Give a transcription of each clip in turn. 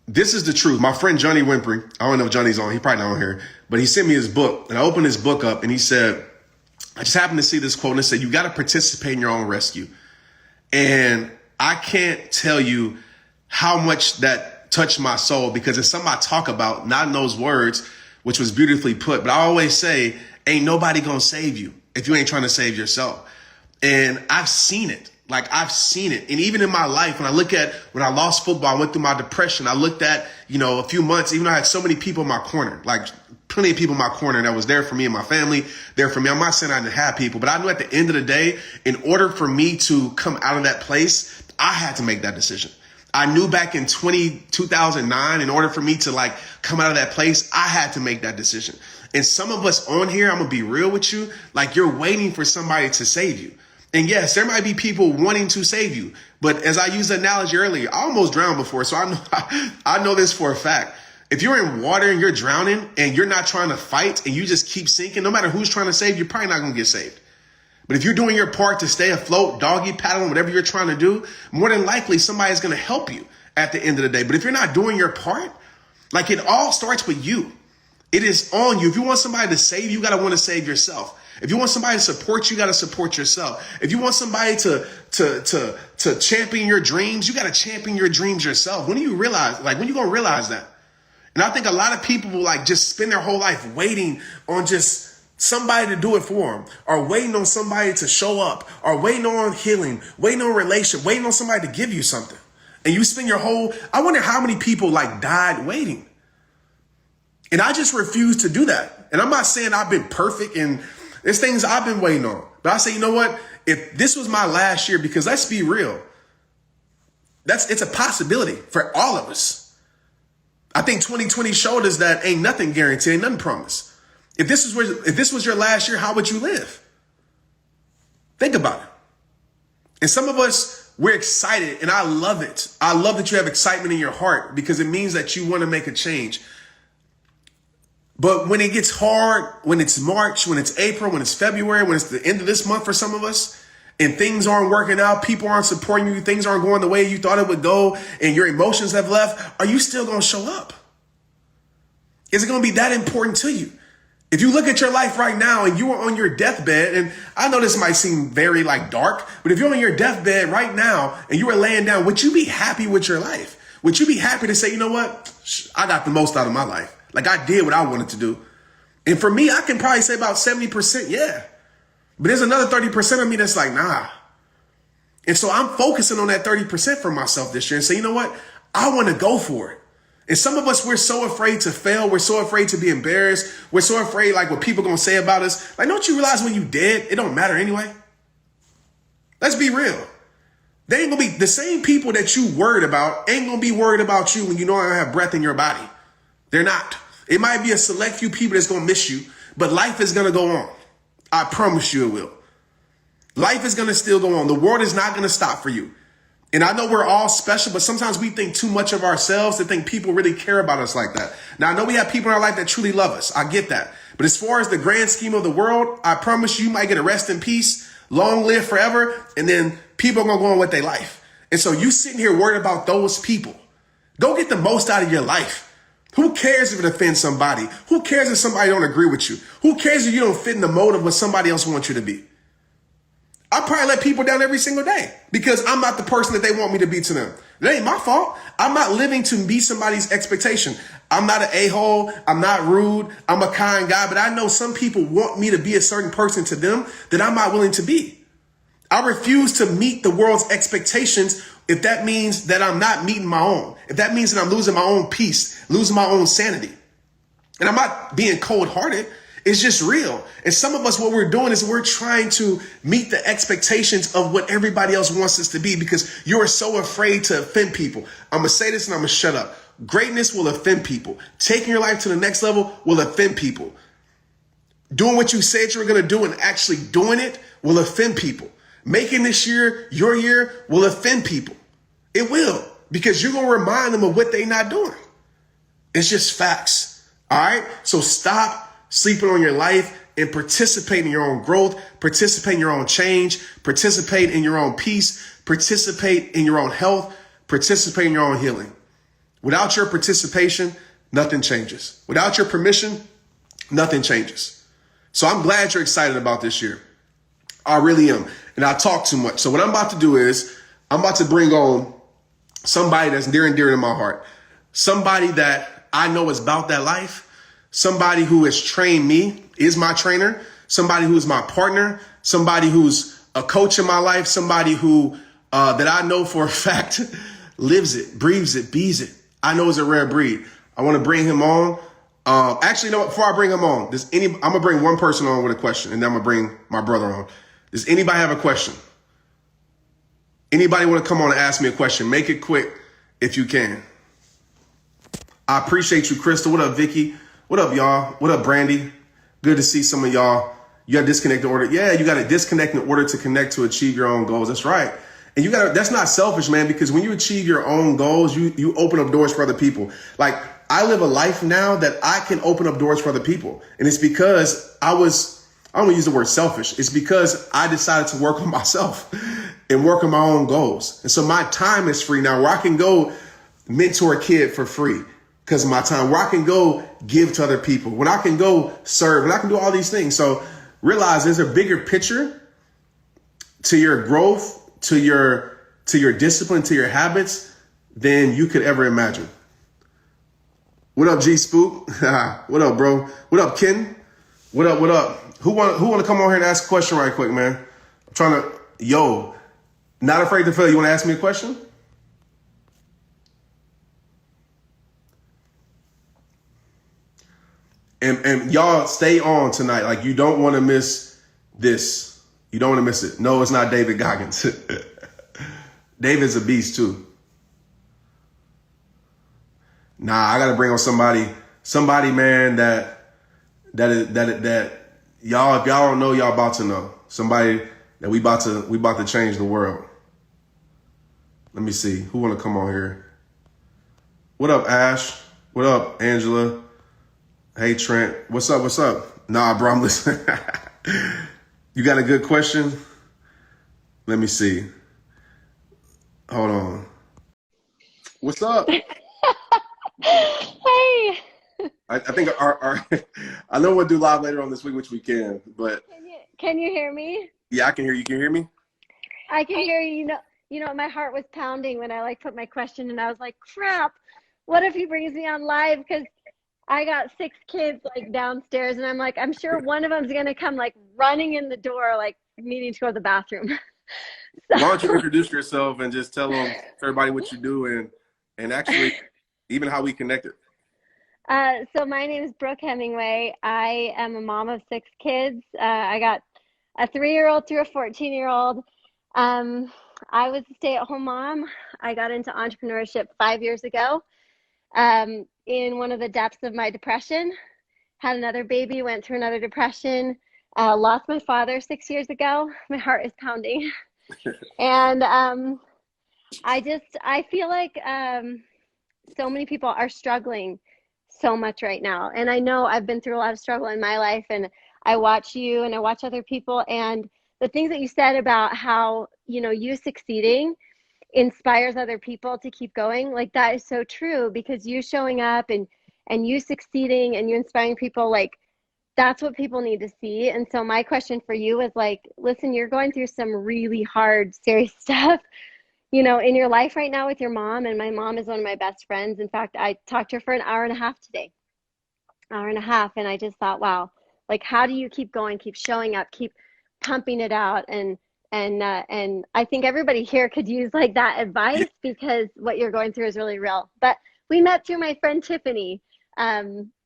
this is the truth. My friend Johnny Wimpering, I don't know if Johnny's on, he probably not on here, but he sent me his book, and I opened his book up, and he said, I just happened to see this quote, and it said, you got to participate in your own rescue. And I can't tell you how much that touched my soul, because it's something I talk about, not in those words, which was beautifully put. But I always say, ain't nobody going to save you if you ain't trying to save yourself. And I've seen it. Like, I've seen it. And even in my life, when I look at when I lost football, I went through my depression. I looked at, a few months, even though I had so many people in my corner, like plenty of people in my corner that was there for me and my family, there for me. I'm not saying I didn't have people, but I knew at the end of the day, in order for me to come out of that place, I had to make that decision. I knew back in 2009, in order for me to come out of that place, I had to make that decision. And some of us on here, I'm going to be real with you, like you're waiting for somebody to save you. And yes, there might be people wanting to save you. But as I used the analogy earlier, I almost drowned before. So I know this for a fact. If you're in water and you're drowning and you're not trying to fight and you just keep sinking, no matter who's trying to save you, you're probably not going to get saved. But if you're doing your part to stay afloat, doggy paddling, whatever you're trying to do, more than likely somebody's going to help you at the end of the day. But if you're not doing your part, it all starts with you. It is on you. If you want somebody to save you, you got to want to save yourself. If you want somebody to support you, got to support yourself. If you want somebody to champion your dreams, you got to champion your dreams yourself. When do you realize, when you going to realize that? And I think a lot of people will just spend their whole life waiting on just somebody to do it for them, or waiting on somebody to show up, or waiting on healing, waiting on relation, waiting on somebody to give you something. And you spend I wonder how many people died waiting. And I just refuse to do that. And I'm not saying I've been perfect and there's things I've been waiting on. But I say, you know what? If this was my last year, because let's be real, it's a possibility for all of us. I think 2020 showed us that ain't nothing guaranteed, ain't nothing promised. If this was your last year, how would you live? Think about it. And some of us, we're excited, and I love it. I love that you have excitement in your heart, because it means that you want to make a change. But when it gets hard, when it's March, when it's April, when it's February, when it's the end of this month for some of us, and things aren't working out, people aren't supporting you, things aren't going the way you thought it would go, and your emotions have left, are you still going to show up? Is it going to be that important to you? If you look at your life right now and you are on your deathbed, and I know this might seem very dark, but if you're on your deathbed right now and you are laying down, would you be happy with your life? Would you be happy to say, you know what? I got the most out of my life. I did what I wanted to do. And for me, I can probably say about 70%, yeah. But there's another 30% of me that's nah. And so I'm focusing on that 30% for myself this year and say, you know what? I want to go for it. And some of us, we're so afraid to fail. We're so afraid to be embarrassed. We're so afraid what people going to say about us. Don't you realize when you dead, it don't matter anyway? Let's be real. They ain't going to be the same people that you worried about ain't going to be worried about you when you know I have breath in your body. They're not. It might be a select few people that's going to miss you, but life is going to go on. I promise you it will. Life is going to still go on. The world is not going to stop for you. And I know we're all special, but sometimes we think too much of ourselves to think people really care about us like that. Now, I know we have people in our life that truly love us. I get that. But as far as the grand scheme of the world, I promise you might get a rest in peace, long live forever, and then people are going to go on with their life. And so you sitting here worried about those people. Go get the most out of your life. Who cares if it offends somebody? Who cares if somebody don't agree with you? Who cares if you don't fit in the mold of what somebody else wants you to be? I probably let people down every single day because I'm not the person that they want me to be to them. It ain't my fault. I'm not living to be somebody's expectation. I'm not an a-hole. I'm not rude. I'm a kind guy, but I know some people want me to be a certain person to them that I'm not willing to be. I refuse to meet the world's expectations if that means that I'm not meeting my own. If that means that I'm losing my own peace, losing my own sanity. And I'm not being cold-hearted. It's just real. And some of us, what we're doing is we're trying to meet the expectations of what everybody else wants us to be because you're so afraid to offend people. I'm going to say this and I'm going to shut up. Greatness will offend people. Taking your life to the next level will offend people. Doing what you said you were going to do and actually doing it will offend people. Making this year your year will offend people. It will, because you're going to remind them of what they're not doing. It's just facts. All right. So stop sleeping on your life and participate in your own growth, participate in your own change, participate in your own peace, participate in your own health, participate in your own healing. Without your participation, nothing changes. Without your permission, nothing changes. So I'm glad you're excited about this year. I really am. And I talk too much. So what I'm about to do is I'm about to bring on somebody that's near and dear to my heart. Somebody that I know is about that life. Somebody who has trained me, is my trainer. Somebody who's my partner. Somebody who's a coach in my life. Somebody who that I know for a fact lives it, breathes it, bees it. I know is a rare breed. I want to bring him on. Actually, no, before I bring him on, I'm going to bring one person on with a question, and then I'm going to bring my brother on. Does anybody have a question? Anybody want to come on and ask me a question? Make it quick if you can. I appreciate you, Crystal. What up, Vicky? What up, y'all? What up, Brandy? Good to see some of y'all. You got to disconnect in order. Yeah, you got to disconnect in order to connect to achieve your own goals. That's right. And you got to, that's not selfish, man, because when you achieve your own goals, you open up doors for other people. Like, I live a life now that I can open up doors for other people. And it's because I don't want to use the word selfish. It's because I decided to work on myself and work on my own goals. And so my time is free now, where I can go mentor a kid for free because of my time, where I can go give to other people, when I can go serve, and I can do all these things. So realize there's a bigger picture to your growth, to your discipline, to your habits than you could ever imagine. What up, G Spook? What up, bro? What up, Ken? What up? What up? Who want to come on here and ask a question right quick, man? I'm trying to, not afraid to fail. You want to ask me a question? And y'all stay on tonight. Like, you don't want to miss this. You don't want to miss it. No, it's not David Goggins. David's a beast too. Nah, I got to bring on somebody, man, that y'all, if y'all don't know, y'all about to know. Somebody that we about to change the world. Let me see. Who want to come on here? What up, Ash? What up, Angela? Hey, Trent. What's up? What's up? Nah, bro, I'm listening. You got a good question? Let me see. Hold on. What's up? Hey. I think our I know we'll do live later on this week, which we can, but can you hear me? Yeah, I can hear you. Can you hear me? I can hear you. You know, my heart was pounding when I put my question, and I was like, crap, what if he brings me on live? Because I got 6 kids downstairs, and I'm like, I'm sure one of them's gonna come running in the door, needing to go to the bathroom. So. Why don't you introduce yourself and just tell everybody what you do and actually even how we connected. So my name is Brooke Hemingway. I am a mom of 6 kids. I got a 3-year-old through a 14-year-old. I was a stay-at-home mom. I got into entrepreneurship 5 years ago. In one of the depths of my depression, had another baby, went through another depression, lost my father 6 years ago. My heart is pounding. And I feel like so many people are struggling so much right now. And I know I've been through a lot of struggle in my life, and I watch you and I watch other people, and the things that you said about how, you succeeding inspires other people to keep going. That is so true, because you showing up and you succeeding and you inspiring people, that's what people need to see. And so my question for you is listen, you're going through some really hard, serious stuff, in your life right now with your mom. And my mom is one of my best friends. In fact, I talked to her for an hour and a half today, And I just thought, wow, how do you keep going, keep showing up, keep pumping it out? And I think everybody here could use that advice, because what you're going through is really real. But we met through my friend Tiffany.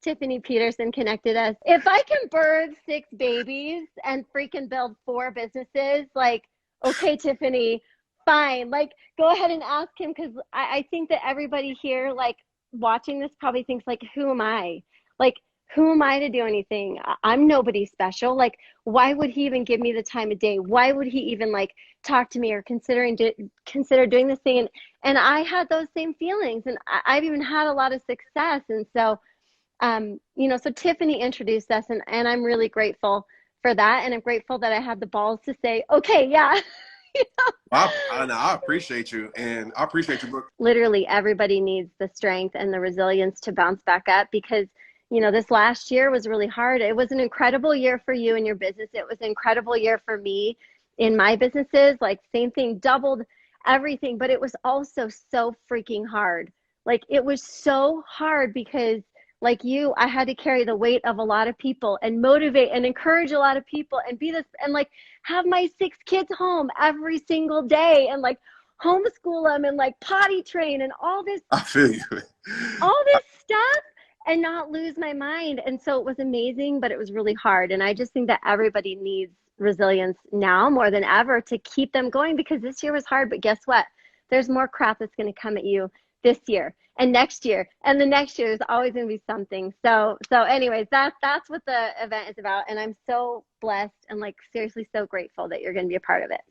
Tiffany Peterson connected us. If I can birth 6 babies and freaking build 4 businesses, okay, Tiffany, fine. Go ahead and ask him, because I think that everybody here, watching this probably thinks, who am I? Who am I to do anything? I'm nobody special. Why would he even give me the time of day? Why would he even talk to me or consider doing this thing? And I had those same feelings, and I've even had a lot of success. And so, so Tiffany introduced us, and I'm really grateful for that. And I'm grateful that I had the balls to say, okay, yeah, I appreciate you, and I appreciate you. Literally everybody needs the strength and the resilience to bounce back up because this last year was really hard. It was an incredible year for you and your business. It was an incredible year for me in my businesses, like same thing, doubled everything, but it was also so freaking hard. Like it was so hard because like you, I had to carry the weight of a lot of people and motivate and encourage a lot of people and be this and like have my 6 kids home every single day and like homeschool them and like potty train and I feel you. all this stuff and not lose my mind. And so it was amazing, but it was really hard. And I just think that everybody needs resilience now more than ever to keep them going because this year was hard. But guess what? There's more crap that's going to come at you this year and next year and the next year. There's always going to be something. So anyways, that's what the event is about. And I'm so blessed and like seriously so grateful that you're going to be a part of it.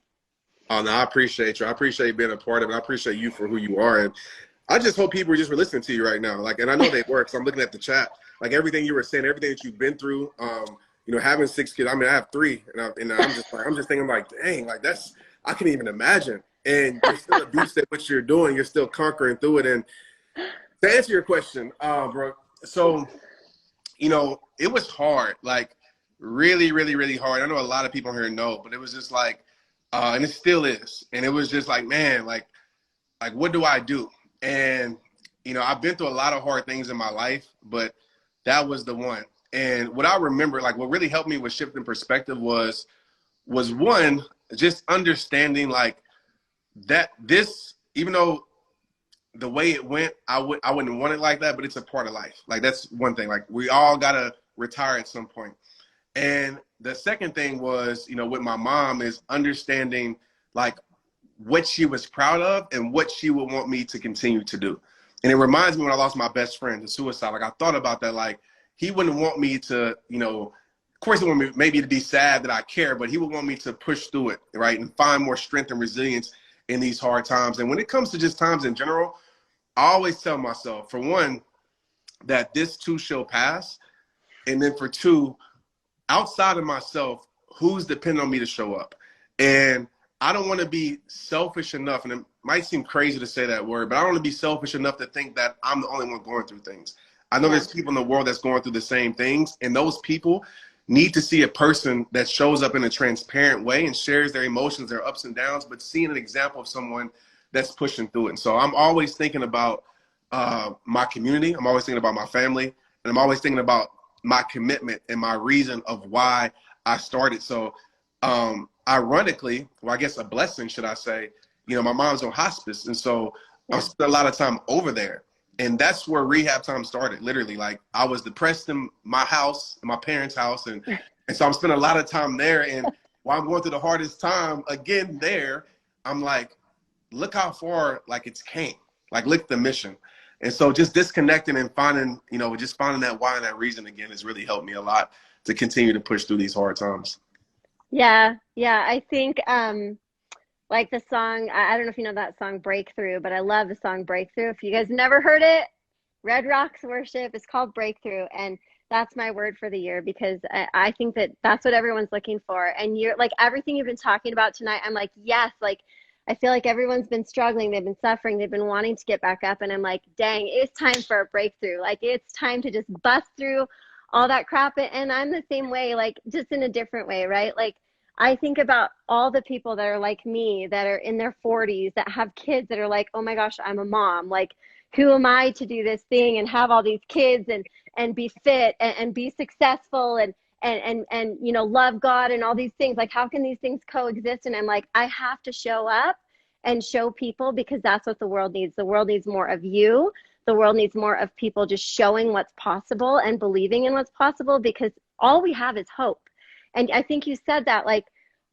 Oh, no, I appreciate you. I appreciate being a part of it. I appreciate you for who you are. And I just hope people just were listening to you right now. Like, and I know they were, because I'm looking at the chat. Like everything you were saying, everything that you've been through, having 6 kids. I mean, I have 3, and I'm just thinking like, dang, like I can't even imagine. And you're still a beast at what you're doing. You're still conquering through it. And to answer your question, bro, so, it was hard, like really, really, really hard. I know a lot of people here know, but it was just like, and it still is. And it was just like, man, like what do I do? And, I've been through a lot of hard things in my life, but that was the one. And what I remember, like what really helped me with shifting perspective was one, just understanding like that this, even though the way it went, I wouldn't want it like that, but it's a part of life. Like that's one thing, like we all got to retire at some point. And the second thing was, with my mom is understanding like what she was proud of and what she would want me to continue to do. And it reminds me when I lost my best friend to suicide, like I thought about that, like he wouldn't want me to, of course he would want me maybe to be sad that I care, but he would want me to push through it, right? And find more strength and resilience in these hard times. And when it comes to just times in general, I always tell myself, for one, that this too shall pass. And then for two, outside of myself, who's depending on me to show up? And I don't want to be selfish enough, and it might seem crazy to say that word, but I don't want to be selfish enough to think that I'm the only one going through things. I know there's people in the world that's going through the same things, and those people need to see a person that shows up in a transparent way and shares their emotions, their ups and downs, but seeing an example of someone that's pushing through it. And so I'm always thinking about my community. I'm always thinking about my family, and I'm always thinking about my commitment and my reason of why I started. So ironically, well, I guess a blessing, should I say, my mom's on hospice. And so I spent a lot of time over there. And that's where rehab time started, literally. Like I was depressed in my house, in my parents' house. And so I'm spending a lot of time there. And while I'm going through the hardest time again there, I'm like, look how far like it's came. Like look at the mission. And so just disconnecting and finding, just finding that why and that reason again has really helped me a lot to continue to push through these hard times. Yeah. I think like the song, I don't know if you know that song Breakthrough, but I love the song Breakthrough. If you guys never heard it, Red Rocks Worship is called Breakthrough. And that's my word for the year because I think that that's what everyone's looking for. And you're like everything you've been talking about tonight, I'm like, yes, like I feel like everyone's been struggling. They've been suffering. They've been wanting to get back up. And I'm like, dang, it's time for a breakthrough. Like it's time to just bust through all that crap. And I'm the same way, like just in a different way, right? Like I think about all the people that are like me, that are in their 40s, that have kids that are like, oh my gosh, I'm a mom. Like, who am I to do this thing and have all these kids and be fit and be successful and love God and all these things? Like, how can these things coexist? And I'm like, I have to show up and show people because that's what the world needs. The world needs more of you. The world needs more of people just showing what's possible and believing in what's possible because all we have is hope. And I think you said that like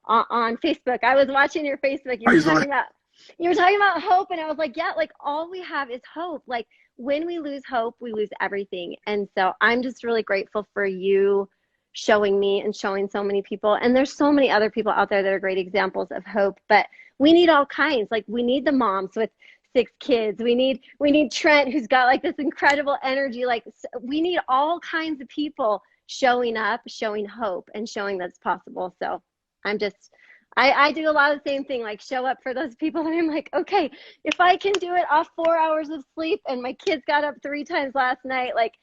on Facebook. I was watching your Facebook. You were talking about hope. And I was like, yeah, like all we have is hope. Like when we lose hope, we lose everything. And so I'm just really grateful for you showing me and showing so many people. And there's so many other people out there that are great examples of hope, but we need all kinds. Like we need the moms with 6 kids. We need Trent, who's got like this incredible energy. Like we need all kinds of people showing up, showing hope, and showing that's possible. So I'm I do a lot of the same thing, like show up for those people that I'm like, okay, if I can do it off 4 hours of sleep and my kids got up 3 times last night, like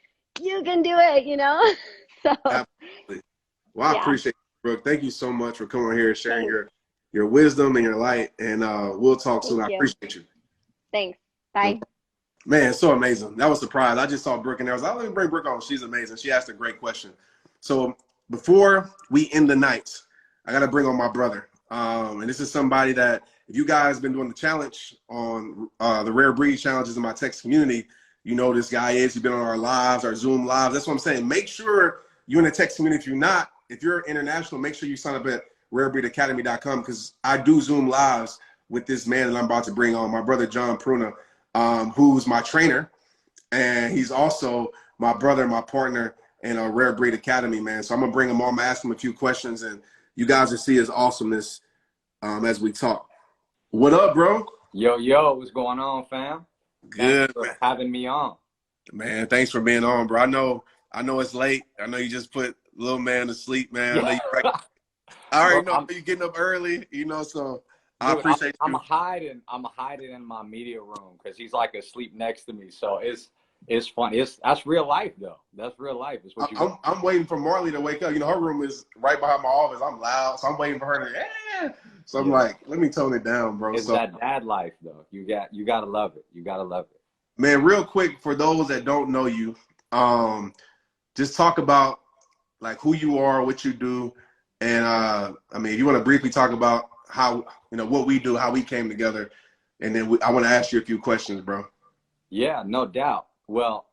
you can do it, you know? So Absolutely. Well, I yeah, appreciate you, Brooke. Thank you so much for coming here and sharing thanks. your wisdom and your light. And we'll talk soon. Thank I you. appreciate you. Thanks. No, Bye. man, so amazing. That was a surprise. I just saw Brooke and I was like, let me bring Brooke on. She's amazing. She asked a great question. So before we end the night, I got to bring on my brother. And this is somebody that, if you guys been doing the challenge on the Rare Breed challenges in my text community, you know this guy is. He's been on our lives, our Zoom lives. That's what I'm saying. Make sure you're in the text community. If you're not, if you're international, make sure you sign up at rarebreedacademy.com, because I do Zoom lives with this man that I'm about to bring on, my brother John Pruna, who's my trainer, and he's also my brother, my partner in a Rare Breed Academy, man. So I'm gonna bring him on. I'm gonna ask him a few questions, and you guys will see his awesomeness as we talk. What up, bro? Yo, what's going on, fam? Thanks Good, for man. having me on. Man, thanks for being on, bro. I know it's late. I know you just put little man to sleep, man. I know Yeah. I already Bro, know you getting up early, you know, so I dude, appreciate I'm you. hiding in my media room because he's like asleep next to me. So it's fun. That's real life though. That's real life. It's what you got. I'm waiting for Marley to wake up. You know, her room is right behind my office. I'm loud, so I'm waiting for her to. So I'm Yeah. like, let me tone it down, bro. It's So, that dad life though. You gotta love it. You gotta love it. man, real quick for those that don't know you, just talk about like who you are, what you do, and I mean, if you want to briefly talk about how what we do, how we came together, and then I want to ask you a few questions, bro. Yeah, no doubt. Well,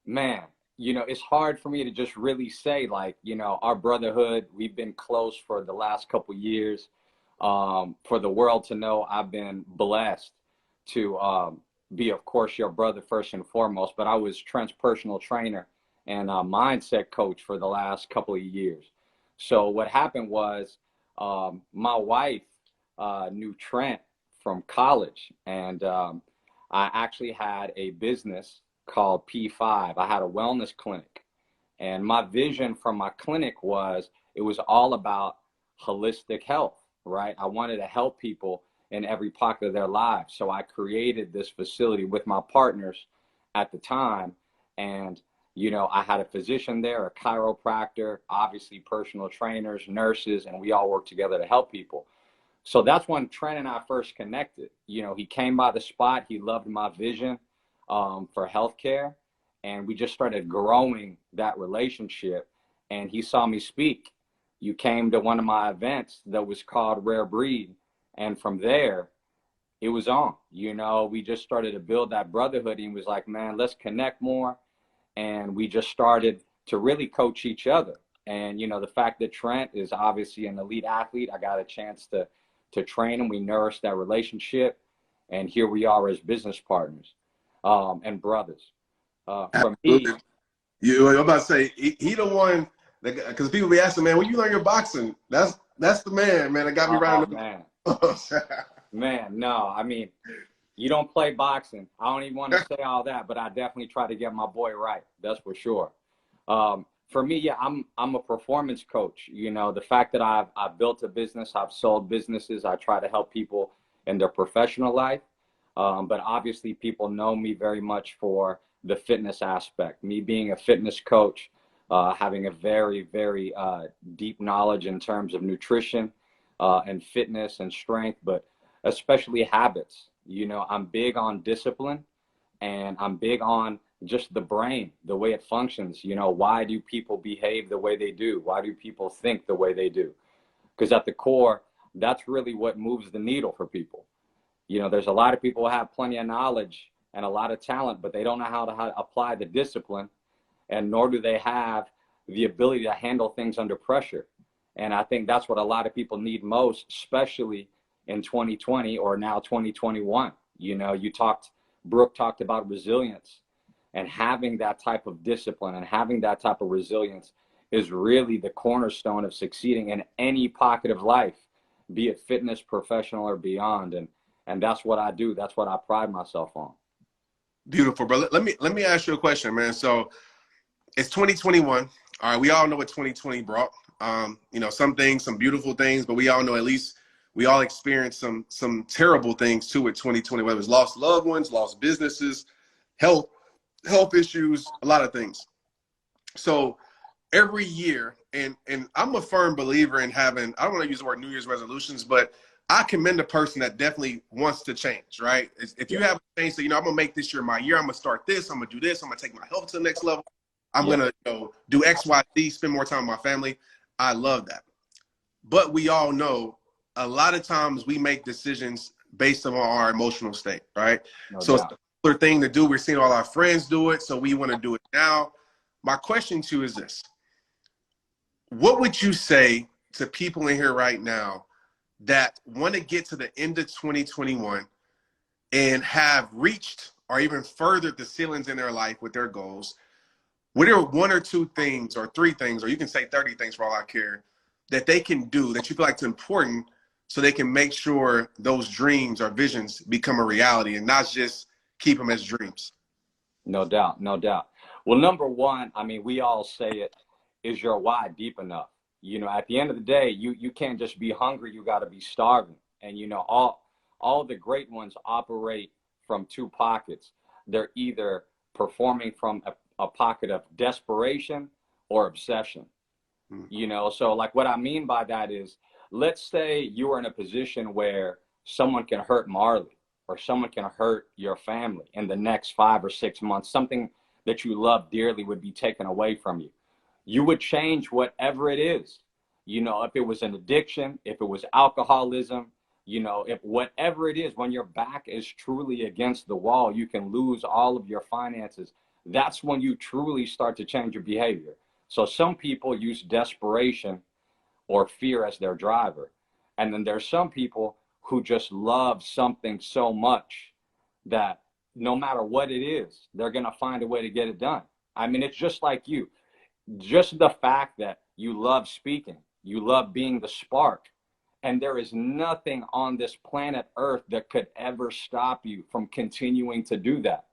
man, it's hard for me to just really say like, our brotherhood, we've been close for the last couple years. For the world to know, I've been blessed to be, of course, your brother first and foremost, but I was Trent's personal trainer and mindset coach for the last couple of years. So what happened was my wife knew Trent from college, and I actually had a business called P5. I had a wellness clinic, and my vision from my clinic was it was all about holistic health, right? I wanted to help people in every pocket of their lives. So I created this facility with my partners at the time. And, I had a physician there, a chiropractor, obviously personal trainers, nurses, and we all worked together to help people. So that's when Trent and I first connected. He came by the spot. He loved my vision for healthcare. And we just started growing that relationship. And he saw me speak. You came to one of my events that was called Rare Breed. And from there, it was on. We just started to build that brotherhood. And he was like, man, let's connect more. And we just started to really coach each other. And, the fact that Trent is obviously an elite athlete, I got a chance to train him. We nourished that relationship. And here we are as business partners and brothers. For me, Absolutely. I'm about to say he the one that, because people be asking, man, when you learn your boxing, that's the man that got me right oh, in man. the. Man, no, I mean, you don't play boxing. I don't even want to say all that, but I definitely try to get my boy right. That's for sure. For me, yeah, I'm a performance coach. The fact that I've built a business, I've sold businesses, I try to help people in their professional life. But obviously, people know me very much for the fitness aspect. Me being a fitness coach, having a very, very deep knowledge in terms of nutrition and fitness and strength, but especially habits. I'm big on discipline, and I'm big on just the brain, the way it functions. Why do people behave the way they do? Why do people think the way they do? Because at the core, that's really what moves the needle for people. There's a lot of people who have plenty of knowledge and a lot of talent, but they don't know how to apply the discipline, and nor do they have the ability to handle things under pressure. And I think that's what a lot of people need most, especially in 2020 or now 2021. Brooke talked about resilience, and having that type of discipline and having that type of resilience is really the cornerstone of succeeding in any pocket of life, be it fitness, professional, or beyond. And that's what I do. That's what I pride myself on. Beautiful, bro. Let me ask you a question, man. So it's 2021. All right, we all know what 2020 brought. You know, some things, some beautiful things, but we all know at least we all experienced some terrible things too with 2020, whether it was lost loved ones, lost businesses, health issues, a lot of things. So every year, and I'm a firm believer in having, I don't want to use the word New Year's resolutions, but I commend a person that definitely wants to change, right? If you have a change, so, you know, I'm going to make this year my year. I'm going to start this. I'm going to do this. I'm going to take my health to the next level. I'm going to, you know, do X, Y, Z, spend more time with my family. I love that. But we all know a lot of times we make decisions based on our emotional state, right? No So it's doubt. the popular thing to do. We're seeing all our friends do it, so we want to do it now. My question to you is this. What would you say to people in here right now that want to get to the end of 2021 and have reached or even furthered the ceilings in their life with their goals? What are one or two things or three things, or you can say 30 things for all I care, that they can do that you feel like is important so they can make sure those dreams or visions become a reality and not just keep them as dreams? No doubt. No doubt. Well, number one, I mean, we all say it, is your why deep enough? You know, at the end of the day, you can't just be hungry, you got to be starving. And, you know, all the great ones operate from two pockets. They're either performing from a pocket of desperation or obsession. You know, so like what I mean by that is, let's say you are in a position where someone can hurt Marley or someone can hurt your family in the next 5 or 6 months. Something that you love dearly would be taken away from you. You would change whatever it is. You know, if it was an addiction, if it was alcoholism, you know, if whatever it is, when your back is truly against the wall, you can lose all of your finances. That's when you truly start to change your behavior. So some people use desperation or fear as their driver. And then there's some people who just love something so much that no matter what it is, they're going to find a way to get it done. I mean, it's just like you. Just the fact that you love speaking, you love being the spark, and there is nothing on this planet Earth that could ever stop you from continuing to do that.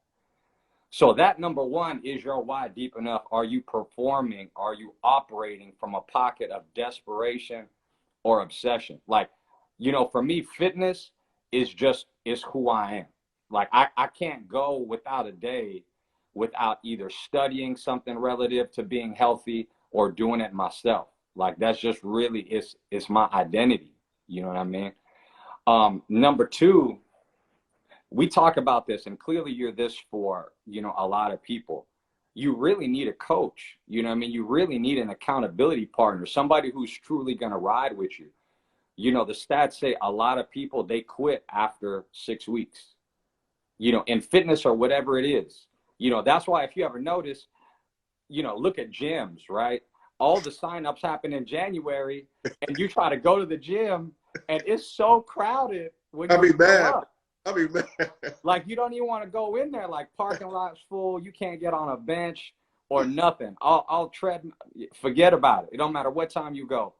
So that number one is your why deep enough. Are you performing? Are you operating from a pocket of desperation or obsession? Like, you know, for me, fitness is who I am. Like I can't go without a day without either studying something relative to being healthy or doing it myself. Like that's just really, it's my identity. You know what I mean? Number two, we talk about this, and clearly you're this for, you know, a lot of people. You really need a coach. You know what I mean? You really need an accountability partner, somebody who's truly going to ride with you. You know, the stats say a lot of people, they quit after 6 weeks, you know, in fitness or whatever it is. You know, that's why if you ever notice, you know, look at gyms, right? All the signups happen in January, and you try to go to the gym, and it's so crowded when I'll you be show mad. up. I'll be mad. Like you don't even want to go in there. Like parking lot's full, you can't get on a bench or nothing. I'll tread. Forget about it. It don't matter what time you go.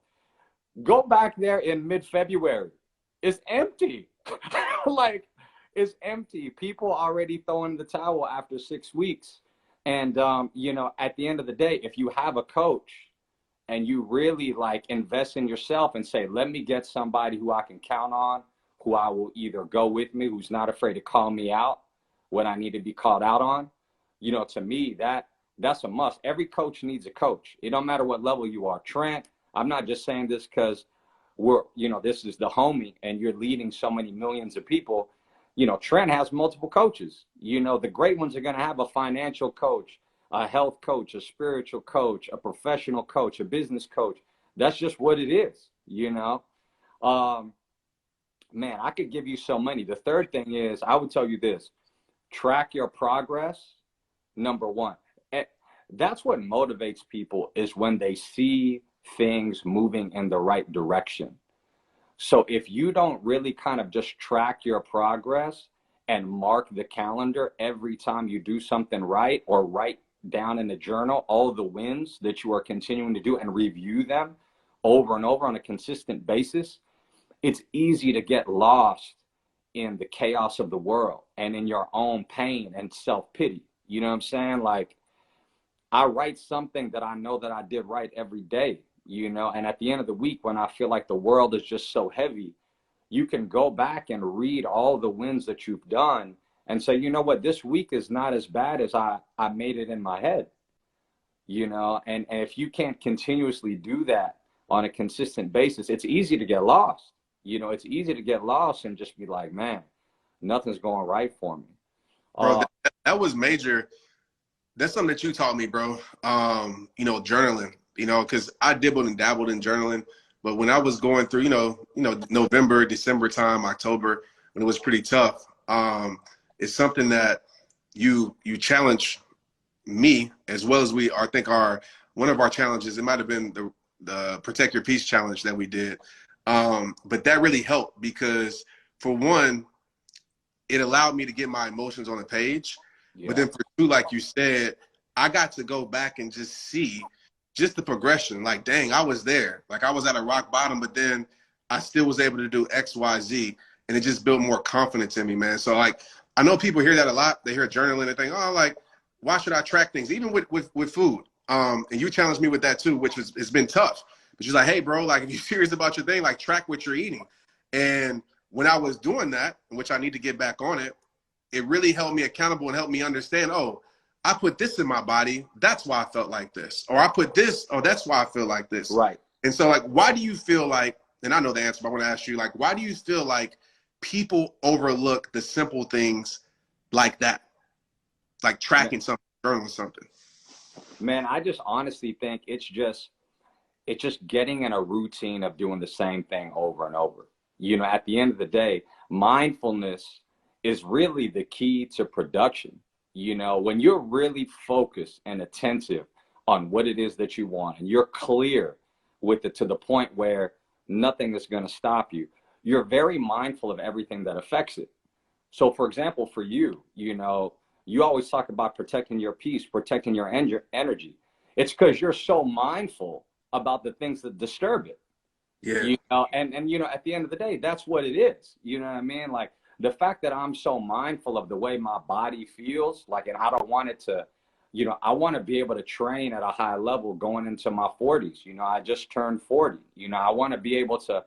Go back there in mid-February. It's empty. Like it's empty. People already throwing the towel after 6 weeks. And you know, at the end of the day, if you have a coach and you really like invest in yourself and say, let me get somebody who I can count on, who I will either go with me, who's not afraid to call me out when I need to be called out on, you know, to me, that's a must. Every coach needs a coach. It don't matter what level you are. Trent, I'm not just saying this because you know, this is the homie and you're leading so many millions of people. You know, Trent has multiple coaches. You know, the great ones are going to have a financial coach, a health coach, a spiritual coach, a professional coach, a business coach. That's just what it is, you know. Man, I could give you so many. The third thing is, I would tell you this: track your progress. Number one, that's what motivates people, is when they see things moving in the right direction. So if you don't really kind of just track your progress and mark the calendar every time you do something right, or write down in the journal all the wins that you are continuing to do and review them over and over on a consistent basis, it's easy to get lost in the chaos of the world and in your own pain and self-pity. You know what I'm saying? Like, I write something that I know that I did right every day. you know, and at the end of the week, when I feel like the world is just so heavy, you can go back and read all the wins that you've done and say, you know what, this week is not as bad as I made it in my head, you know, and if you can't continuously do that on a consistent basis, it's easy to get lost. You know, it's easy to get lost and just be like, man, nothing's going right for me. Bro, that was major. That's something that you taught me, bro. You know, journaling, you know, because I dibbled and dabbled in journaling. But when I was going through, you know, November, December time, October, when it was pretty tough, it's something that you challenge me as well as I think one of our challenges, it might have been the Protect Your Peace challenge that we did. But that really helped because for one, it allowed me to get my emotions on a page. Yeah. But then for two, like you said, I got to go back and just see just the progression. Like, dang, I was there. Like I was at a rock bottom, but then I still was able to do X, Y, Z. And it just built more confidence in me, man. So like, I know people hear that a lot. They hear journaling and think, oh, like, why should I track things? Even with food. And you challenged me with that too, which it's been tough. But she's like, hey, bro, like if you're serious about your thing, like track what you're eating. And when I was doing that, which I need to get back on it, it really held me accountable and helped me understand, oh, I put this in my body. That's why I felt like this. Or I put this, oh, that's why I feel like this. Right. And so like, why do you feel like, and I know the answer, but I want to ask you, like, why do you feel like people overlook the simple things like that? Like tracking something, journaling something. Man, I just honestly think it's just getting in a routine of doing the same thing over and over. You know, at the end of the day, mindfulness is really the key to production. You know, when you're really focused and attentive on what it is that you want, and you're clear with it to the point where nothing is going to stop you, you're very mindful of everything that affects it. So, for example, for you, you know, you always talk about protecting your peace, protecting your energy. It's because you're so mindful about the things that disturb it. Yeah. You know, and you know, at the end of the day, that's what it is. You know what I mean? Like the fact that I'm so mindful of the way my body feels, like, and I don't want it to, you know, I want to be able to train at a high level going into my 40s. You know, I just turned 40. You know, I want to be able to,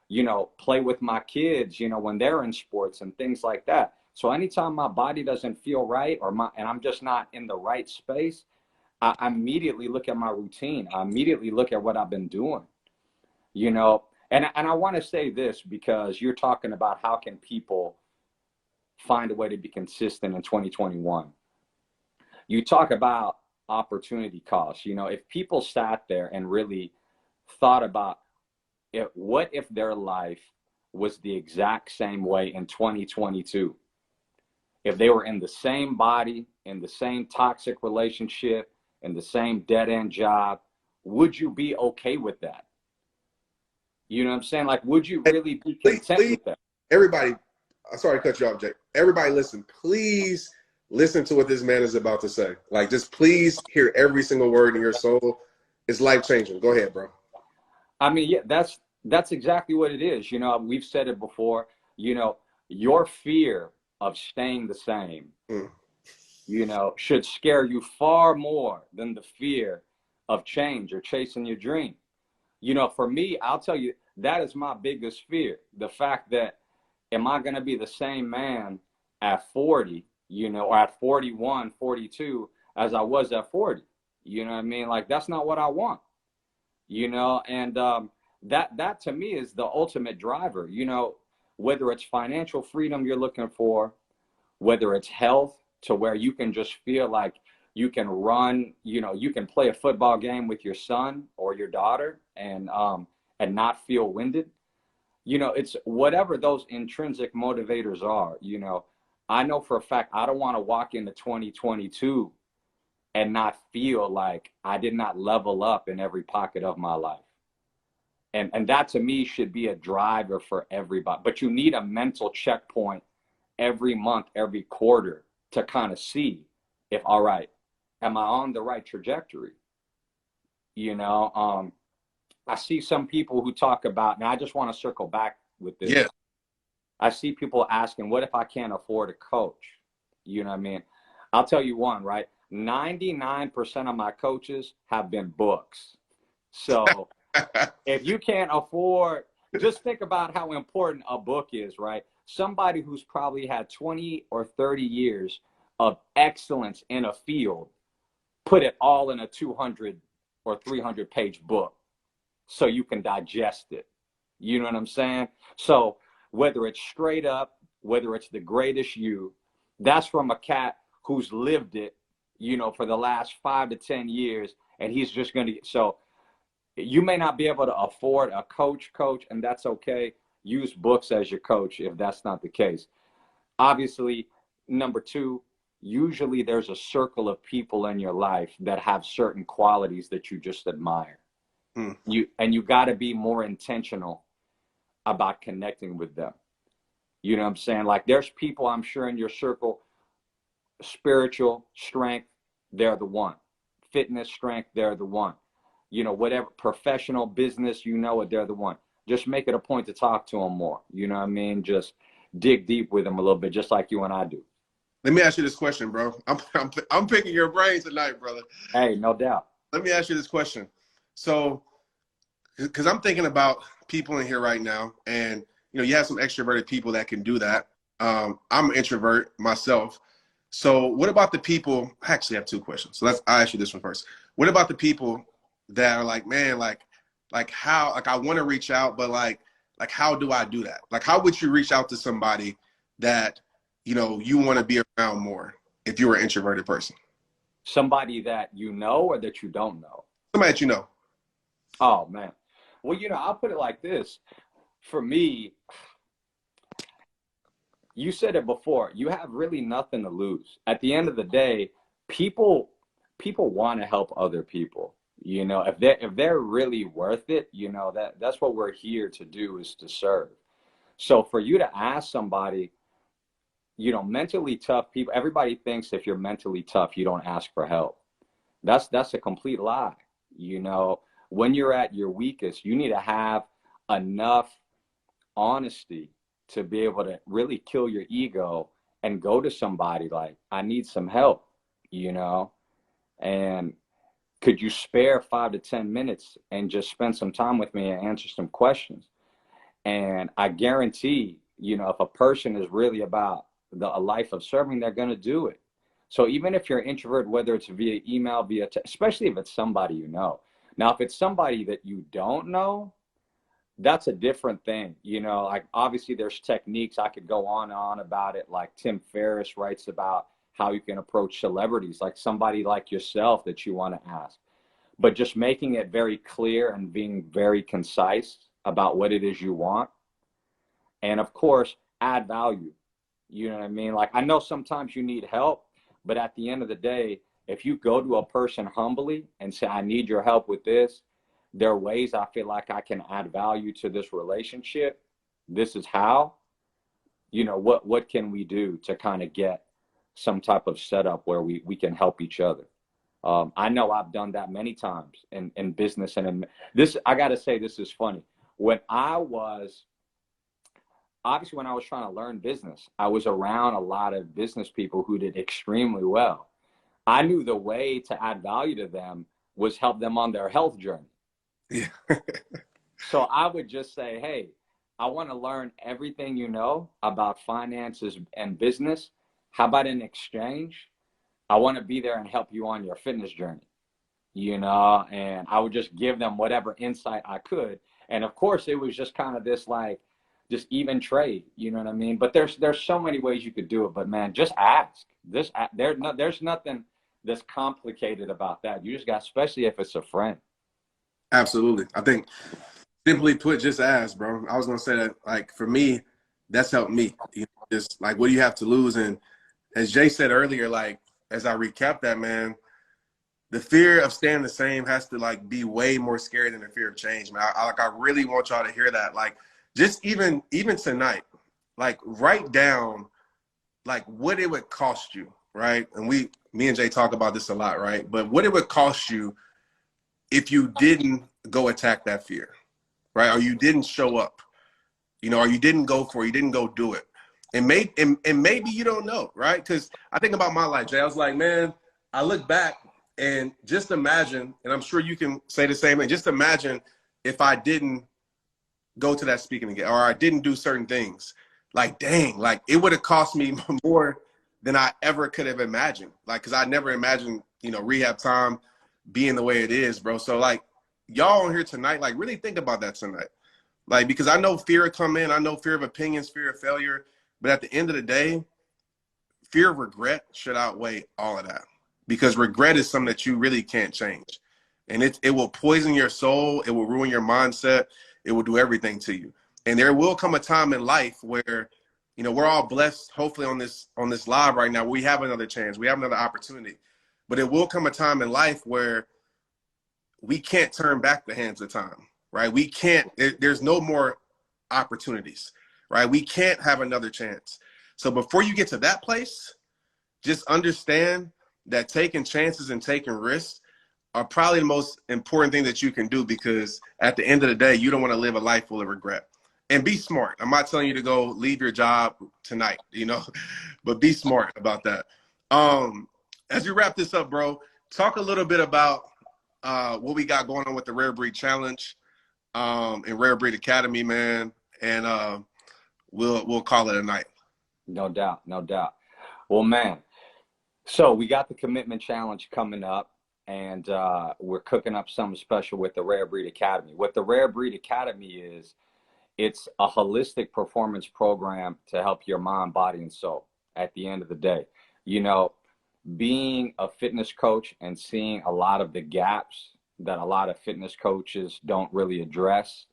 you know, play with my kids, you know, when they're in sports and things like that. So anytime my body doesn't feel right and I'm just not in the right space, I immediately look at my routine. I immediately look at what I've been doing, you know, and I want to say this because you're talking about how can people find a way to be consistent in 2021. You talk about opportunity costs. You know, if people sat there and really thought about what if their life was the exact same way in 2022? If they were in the same body, in the same toxic relationship, in the same dead-end job, would you be okay with that? You know what I'm saying? Like, would you really be content with that? Everybody, I'm sorry to cut you off, Jake. Everybody listen. Please listen to what this man is about to say. Like, just please hear every single word in your soul. It's life-changing. Go ahead, bro. I mean, yeah, that's exactly what it is. You know, we've said it before, you know, your fear of staying the same, you know, should scare you far more than the fear of change or chasing your dream. You know, for me, I'll tell you, that is my biggest fear. The fact that, am I going to be the same man at 40, you know, or at 41, 42 as I was at 40? You know what I mean? Like, that's not what I want, you know, and that to me is the ultimate driver, you know, whether it's financial freedom you're looking for, whether it's health to where you can just feel like you can run, you know, you can play a football game with your son or your daughter and not feel winded. You know, it's whatever those intrinsic motivators are. You know, I know for a fact I don't want to walk into 2022 and not feel like I did not level up in every pocket of my life. And that to me should be a driver for everybody. But you need a mental checkpoint every month, every quarter to kind of see if, all right, am I on the right trajectory? You know, I see some people who talk about, and I just want to circle back with this. Yeah. I see people asking, what if I can't afford a coach? You know what I mean? I'll tell you one, right? 99% of my coaches have been books. So If you can't afford, just think about how important a book is, right? Somebody who's probably had 20 or 30 years of excellence in a field, put it all in a 200 or 300 page book so you can digest it. You know what I'm saying? So whether it's Straight Up, whether it's The Greatest You, that's from a cat who's lived it, you know, for the last 5 to 10 years. And he's just going to, so you may not be able to afford a coach, and that's okay. Use books as your coach if that's not the case. Obviously, number two, usually there's a circle of people in your life that have certain qualities that you just admire. You got to be more intentional about connecting with them. You know what I'm saying? Like there's people I'm sure in your circle, spiritual strength, they're the one. Fitness strength, they're the one. You know, whatever professional business, you know it, they're the one. Just make it a point to talk to them more. You know what I mean? Just dig deep with them a little bit, just like you and I do. Let me ask you this question, bro. I'm picking your brain tonight, brother. Hey, no doubt. Let me ask you this question. So, because I'm thinking about people in here right now, and you know, you have some extroverted people that can do that. I'm an introvert myself. So, what about the people? I actually have two questions. So I'll ask you this one first. What about the people that are like, man, like how, like I want to reach out, but like how do I do that? Like, how would you reach out to somebody that, you know, you want to be around more if you're an introverted person? Somebody that you know or that you don't know? Somebody that you know. Oh, man. Well, you know, I'll put it like this. For me, you said it before, you have really nothing to lose. At the end of the day, people want to help other people. You know, if they're really worth it, you know, that's what we're here to do, is to serve. So for you to ask somebody, you know, mentally tough people, everybody thinks if you're mentally tough, you don't ask for help. That's a complete lie. You know, when you're at your weakest, you need to have enough honesty to be able to really kill your ego and go to somebody like, I need some help, you know, and could you spare 5 to 10 minutes and just spend some time with me and answer some questions? And I guarantee, you know, if a person is really about a life of serving, they're going to do it. So even if you're an introvert, whether it's via email, via especially if it's somebody you know. Now, if it's somebody that you don't know, that's a different thing. You know, like obviously there's techniques. I could go on and on about it. Like Tim Ferriss writes about how you can approach celebrities, like somebody like yourself that you want to ask, but just making it very clear and being very concise about what it is you want. And of course, add value. You know what I mean? Like, I know sometimes you need help, but at the end of the day, if you go to a person humbly and say, I need your help with this, there are ways I feel like I can add value to this relationship. This is how, you know, what can we do to kind of get some type of setup where we can help each other. I know I've done that many times in business. And in this, I got to say, this is funny. When I was trying to learn business, I was around a lot of business people who did extremely well. I knew the way to add value to them was help them on their health journey. Yeah. So I would just say, hey, I want to learn everything you know about finances and business. How about in exchange? I want to be there and help you on your fitness journey, you know, and I would just give them whatever insight I could. And of course, it was just kind of this, like, just even trade, you know what I mean? But there's so many ways you could do it, but man, just ask. There's nothing that's complicated about that. You just got, especially if it's a friend. Absolutely. I think simply put, just ask, bro. I was going to say that, like, for me, that's helped me. You know, just like, what do you have to lose? And as Jay said earlier, like, as I recap that, man, the fear of staying the same has to, like, be way more scary than the fear of change, man. I really want y'all to hear that. Like, just even tonight, like, write down, like, what it would cost you, right? And me and Jay talk about this a lot, right? But what it would cost you if you didn't go attack that fear, right? Or you didn't show up, you know, or you didn't go for it, you didn't go do it. And maybe you don't know, right? Because I think about my life, Jay. I was like, man, I look back and just imagine, and I'm sure you can say the same thing, just imagine if I didn't go to that speaking again, or I didn't do certain things. Like, dang, like it would have cost me more than I ever could have imagined. Like, cause I never imagined, you know, rehab time being the way it is, bro. So like y'all on here tonight, like really think about that tonight. Like, because I know fear will come in, I know fear of opinions, fear of failure, but at the end of the day, fear of regret should outweigh all of that, because regret is something that you really can't change, and it will poison your soul, it will ruin your mindset, it will do everything to you. And there will come a time in life where, you know, we're all blessed, hopefully on this live right now, we have another chance, we have another opportunity, but it will come a time in life where we can't turn back the hands of time, right? We can't, there's no more opportunities, right? We can't have another chance. So before you get to that place, just understand that taking chances and taking risks are probably the most important thing that you can do, because at the end of the day, you don't want to live a life full of regret. And be smart. I'm not telling you to go leave your job tonight, you know, but be smart about that. As we wrap this up, bro, talk a little bit about what we got going on with the Rare Breed Challenge and Rare Breed Academy, man. And we'll call it a night. No doubt, no doubt. Well, man, so we got the commitment challenge coming up, and we're cooking up something special with the Rare Breed Academy. What the Rare Breed Academy is, it's a holistic performance program to help your mind, body, and soul at the end of the day. You know, being a fitness coach and seeing a lot of the gaps that a lot of fitness coaches don't really address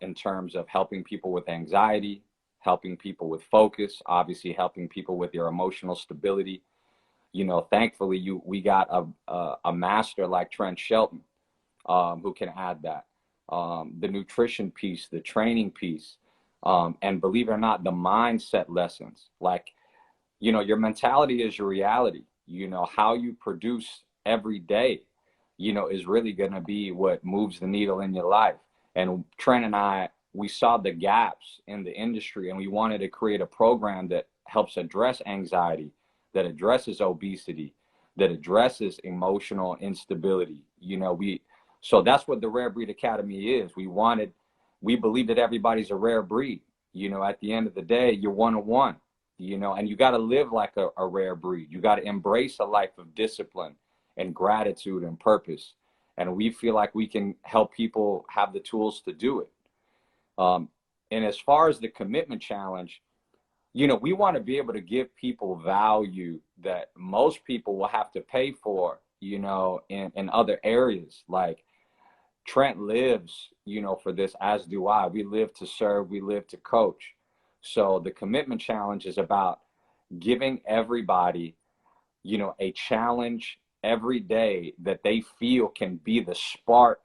in terms of helping people with anxiety, helping people with focus, obviously helping people with their emotional stability. You know, thankfully, we got a master like Trent Shelton who can add that. The nutrition piece, the training piece, and believe it or not, the mindset lessons. Like, you know, your mentality is your reality. You know, how you produce every day, you know, is really going to be what moves the needle in your life. And Trent and I, we saw the gaps in the industry, and we wanted to create a program that helps address anxiety, that addresses obesity, that addresses emotional instability. You know, so that's what the Rare Breed Academy is. We believe that everybody's a rare breed. You know, at the end of the day, you're one of one, you know, and you got to live like a rare breed. You got to embrace a life of discipline and gratitude and purpose. And we feel like we can help people have the tools to do it. And as far as the commitment challenge, you know, we want to be able to give people value that most people will have to pay for, you know, in other areas. Like Trent lives, you know, for this, as do I. We live to serve, we live to coach. So the commitment challenge is about giving everybody, you know, a challenge every day that they feel can be the spark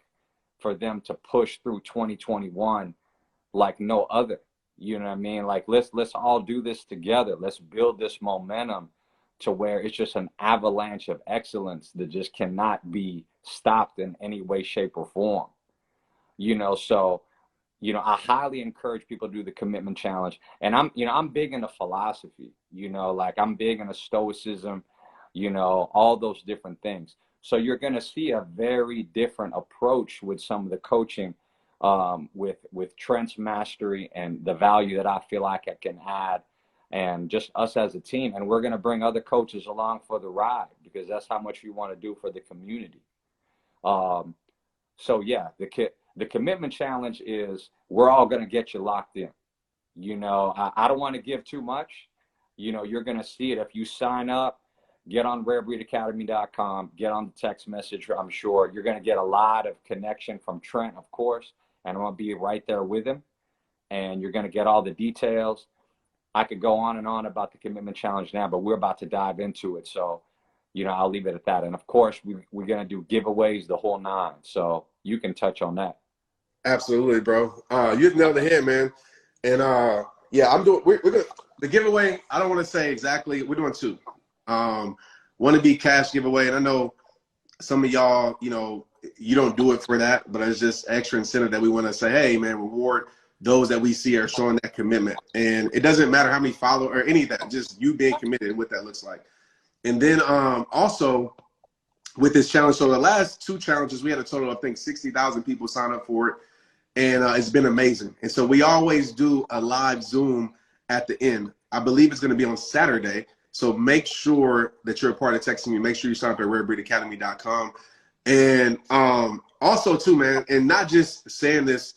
for them to push through 2021 like no other. You know what I mean? Like, let's all do this together. Let's build this momentum to where it's just an avalanche of excellence that just cannot be stopped in any way, shape, or form. You know, so, you know, I highly encourage people to do the commitment challenge. And I'm big into philosophy, you know, like I'm big into stoicism, you know, all those different things. So you're going to see a very different approach with some of the coaching, with Trent's mastery and the value that I feel like I can add, and just us as a team. And we're going to bring other coaches along for the ride, because that's how much we want to do for the community. So yeah, the commitment challenge is, we're all going to get you locked in. You know, I don't want to give too much. You know, you're going to see it if you sign up. Get on rarebreedacademy.com, get on the text message. I'm sure you're going to get a lot of connection from Trent, of course, and I'm going to be right there with him. And you're going to get all the details. I could go on and on about the commitment challenge now, but we're about to dive into it. So, you know, I'll leave it at that. And of course, we're going to do giveaways, the whole nine. So you can touch on that. Absolutely, bro. You nailed the head, man. And yeah, we're gonna, the giveaway, I don't want to say exactly, we're doing two. One to be cash giveaway, and I know some of y'all, you know, you don't do it for that, but it's just extra incentive that we want to say, hey man, reward those that we see are showing that commitment. And it doesn't matter how many follow or any of that, just you being committed and what that looks like. And then also with this challenge. So the last 2 challenges, we had a total of, I think, 60,000 people sign up for it. And it's been amazing. And so we always do a live Zoom at the end. I believe it's going to be on Saturday. So make sure that you're a part of texting me. Make sure you sign up at rarebreedacademy.com. And also too, man, and not just saying this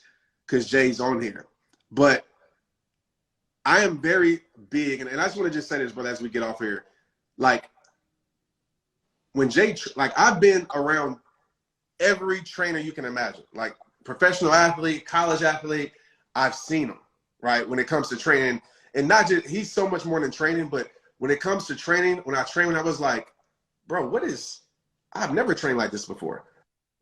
because Jay's on here, but I am very big, and I just want to just say this, brother, as we get off here. Like, when Jay, like, I've been around every trainer you can imagine, like professional athlete, college athlete, I've seen him, right? When it comes to training, and not just, he's so much more than training, but when it comes to training, when I was like, bro, I've never trained like this before.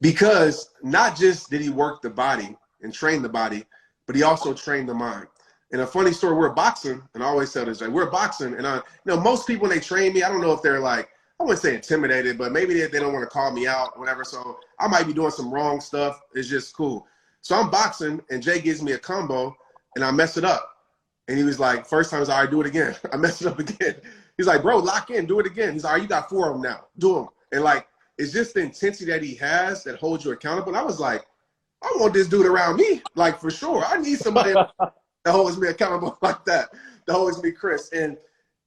Because not just did he work the body and train the body, but he also trained the mind. And a funny story, we're boxing, and I always tell this, like, we're boxing, and most people, when they train me, I don't know if they're like, I wouldn't say intimidated, but maybe they don't want to call me out or whatever. So I might be doing some wrong stuff. It's just cool. So I'm boxing, and Jay gives me a combo, and I mess it up. And he was like, first time, I was like, all right, do it again. I messed it up again. He's like, bro, lock in, do it again. He's like, all right, you got 4 of them now. Do them. And like, it's just the intensity that he has that holds you accountable. And I was like, I want this dude around me, like, for sure. I need somebody that holds me accountable like that holds me Chris. And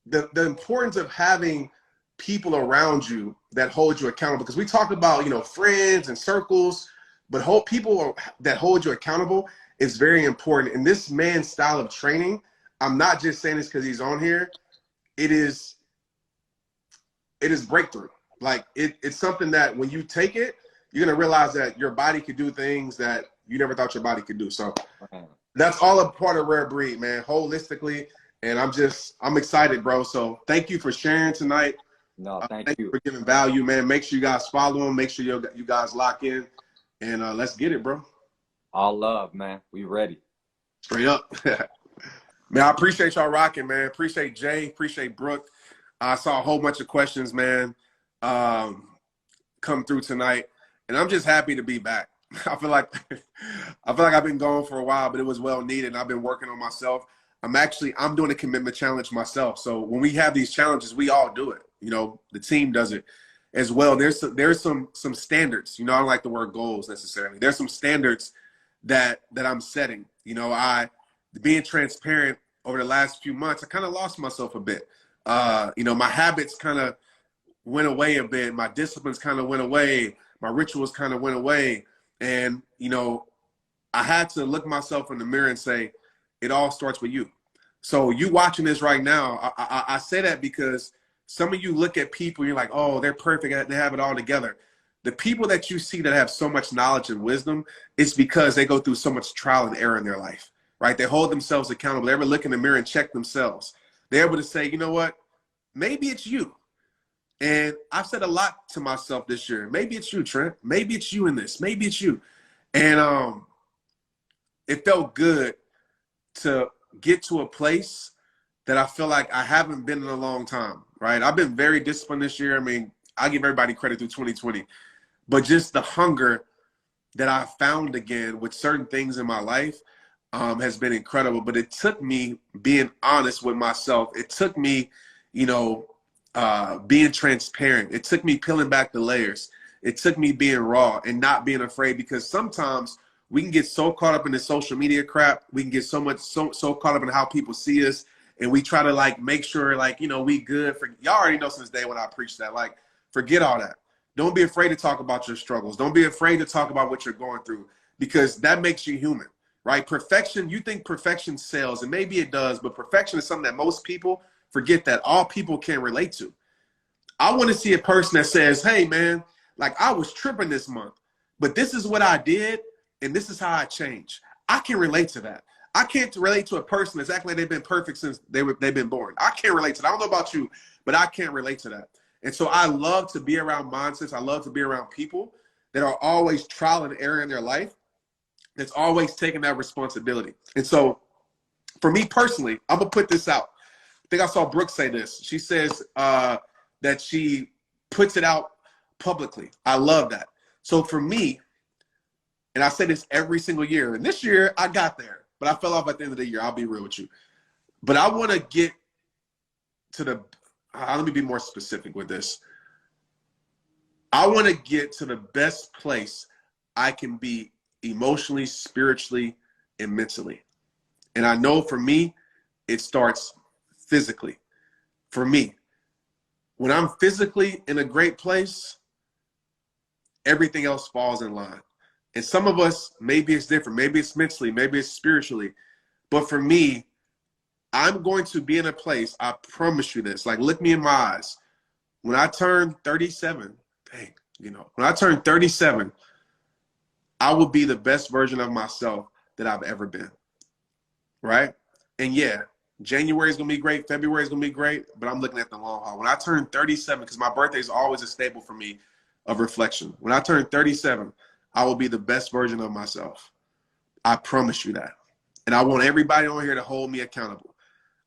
the importance of having people around you that hold you accountable, because we talk about, friends and circles, but people that hold you accountable is very important. And this man's style of training, I'm not just saying this because he's on here. It is breakthrough. Like, it's something that when you take it, you're going to realize that your body could do things that you never thought your body could do. So that's all a part of Rare Breed, man, holistically. And I'm excited, bro. So thank you for sharing tonight. No, thank you you for giving value, man. Make sure you guys follow him. Make sure you guys lock in. And let's get it, bro. All love, man. We ready. Straight up. Man, I appreciate y'all rocking, man. Appreciate Jay. Appreciate Brooke. I saw a whole bunch of questions, man, come through tonight. And I'm just happy to be back. I feel like I've been gone for a while, but it was well needed. And I've been working on myself. I'm doing a commitment challenge myself. So when we have these challenges, we all do it. The team does it as well. There's some standards. I don't like the word goals necessarily. There's some standards that I'm setting. Being transparent over the last few months, I kind of lost myself a bit. My habits kind of went away a bit. My disciplines kind of went away. My rituals kind of went away. And, I had to look myself in the mirror and say, it all starts with you. So you watching this right now, I say that because some of you look at people, you're like, oh, they're perfect, they have it all together. The people that you see that have so much knowledge and wisdom, it's because they go through so much trial and error in their life, right? They hold themselves accountable. They ever look in the mirror and check themselves. They're able to say, you know what? Maybe it's you. And I've said a lot to myself this year. Maybe it's you, Trent. Maybe it's you in this. Maybe it's you. And it felt good to get to a place that I feel like I haven't been in a long time, right? I've been very disciplined this year. I mean, I give everybody credit through 2020, but just the hunger that I found again with certain things in my life has been incredible. But it took me being honest with myself. It took me, being transparent. It took me peeling back the layers. It took me being raw and not being afraid, because sometimes we can get so caught up in the social media crap. We can get so caught up in how people see us. And we try to make sure we good for y'all. Already know since day when I preach that, forget all that. Don't be afraid to talk about your struggles. Don't be afraid to talk about what you're going through, because that makes you human, right? Perfection, you think perfection sells, and maybe it does, but perfection is something that most people forget that all people can relate to. I want to see a person that says, hey man, I was tripping this month, but this is what I did. And this is how I changed. I can relate to that. I can't relate to a person that's acting like they've been perfect since they've been born. I can't relate to that. I don't know about you, but I can't relate to that. And so I love to be around mindsets. I love to be around people that are always trial and error in their life, that's always taking that responsibility. And so for me personally, I'm going to put this out. I think I saw Brooke say this. She says that she puts it out publicly. I love that. So for me, and I say this every single year, and this year I got there, but I fell off at the end of the year. I'll be real with you. But I want to get to let me be more specific with this. I want to get to the best place I can be emotionally, spiritually, and mentally. And I know for me, it starts physically. For me, when I'm physically in a great place, everything else falls in line. And some of us, maybe it's different. Maybe it's mentally, maybe it's spiritually. But for me, I'm going to be in a place, I promise you this, like look me in my eyes. When I turn 37, when I turn 37, I will be the best version of myself that I've ever been, right? And yeah, January is going to be great. February is going to be great, but I'm looking at the long haul. When I turn 37, because my birthday is always a staple for me of reflection. When I turn 37, I will be the best version of myself. I promise you that. And I want everybody on here to hold me accountable.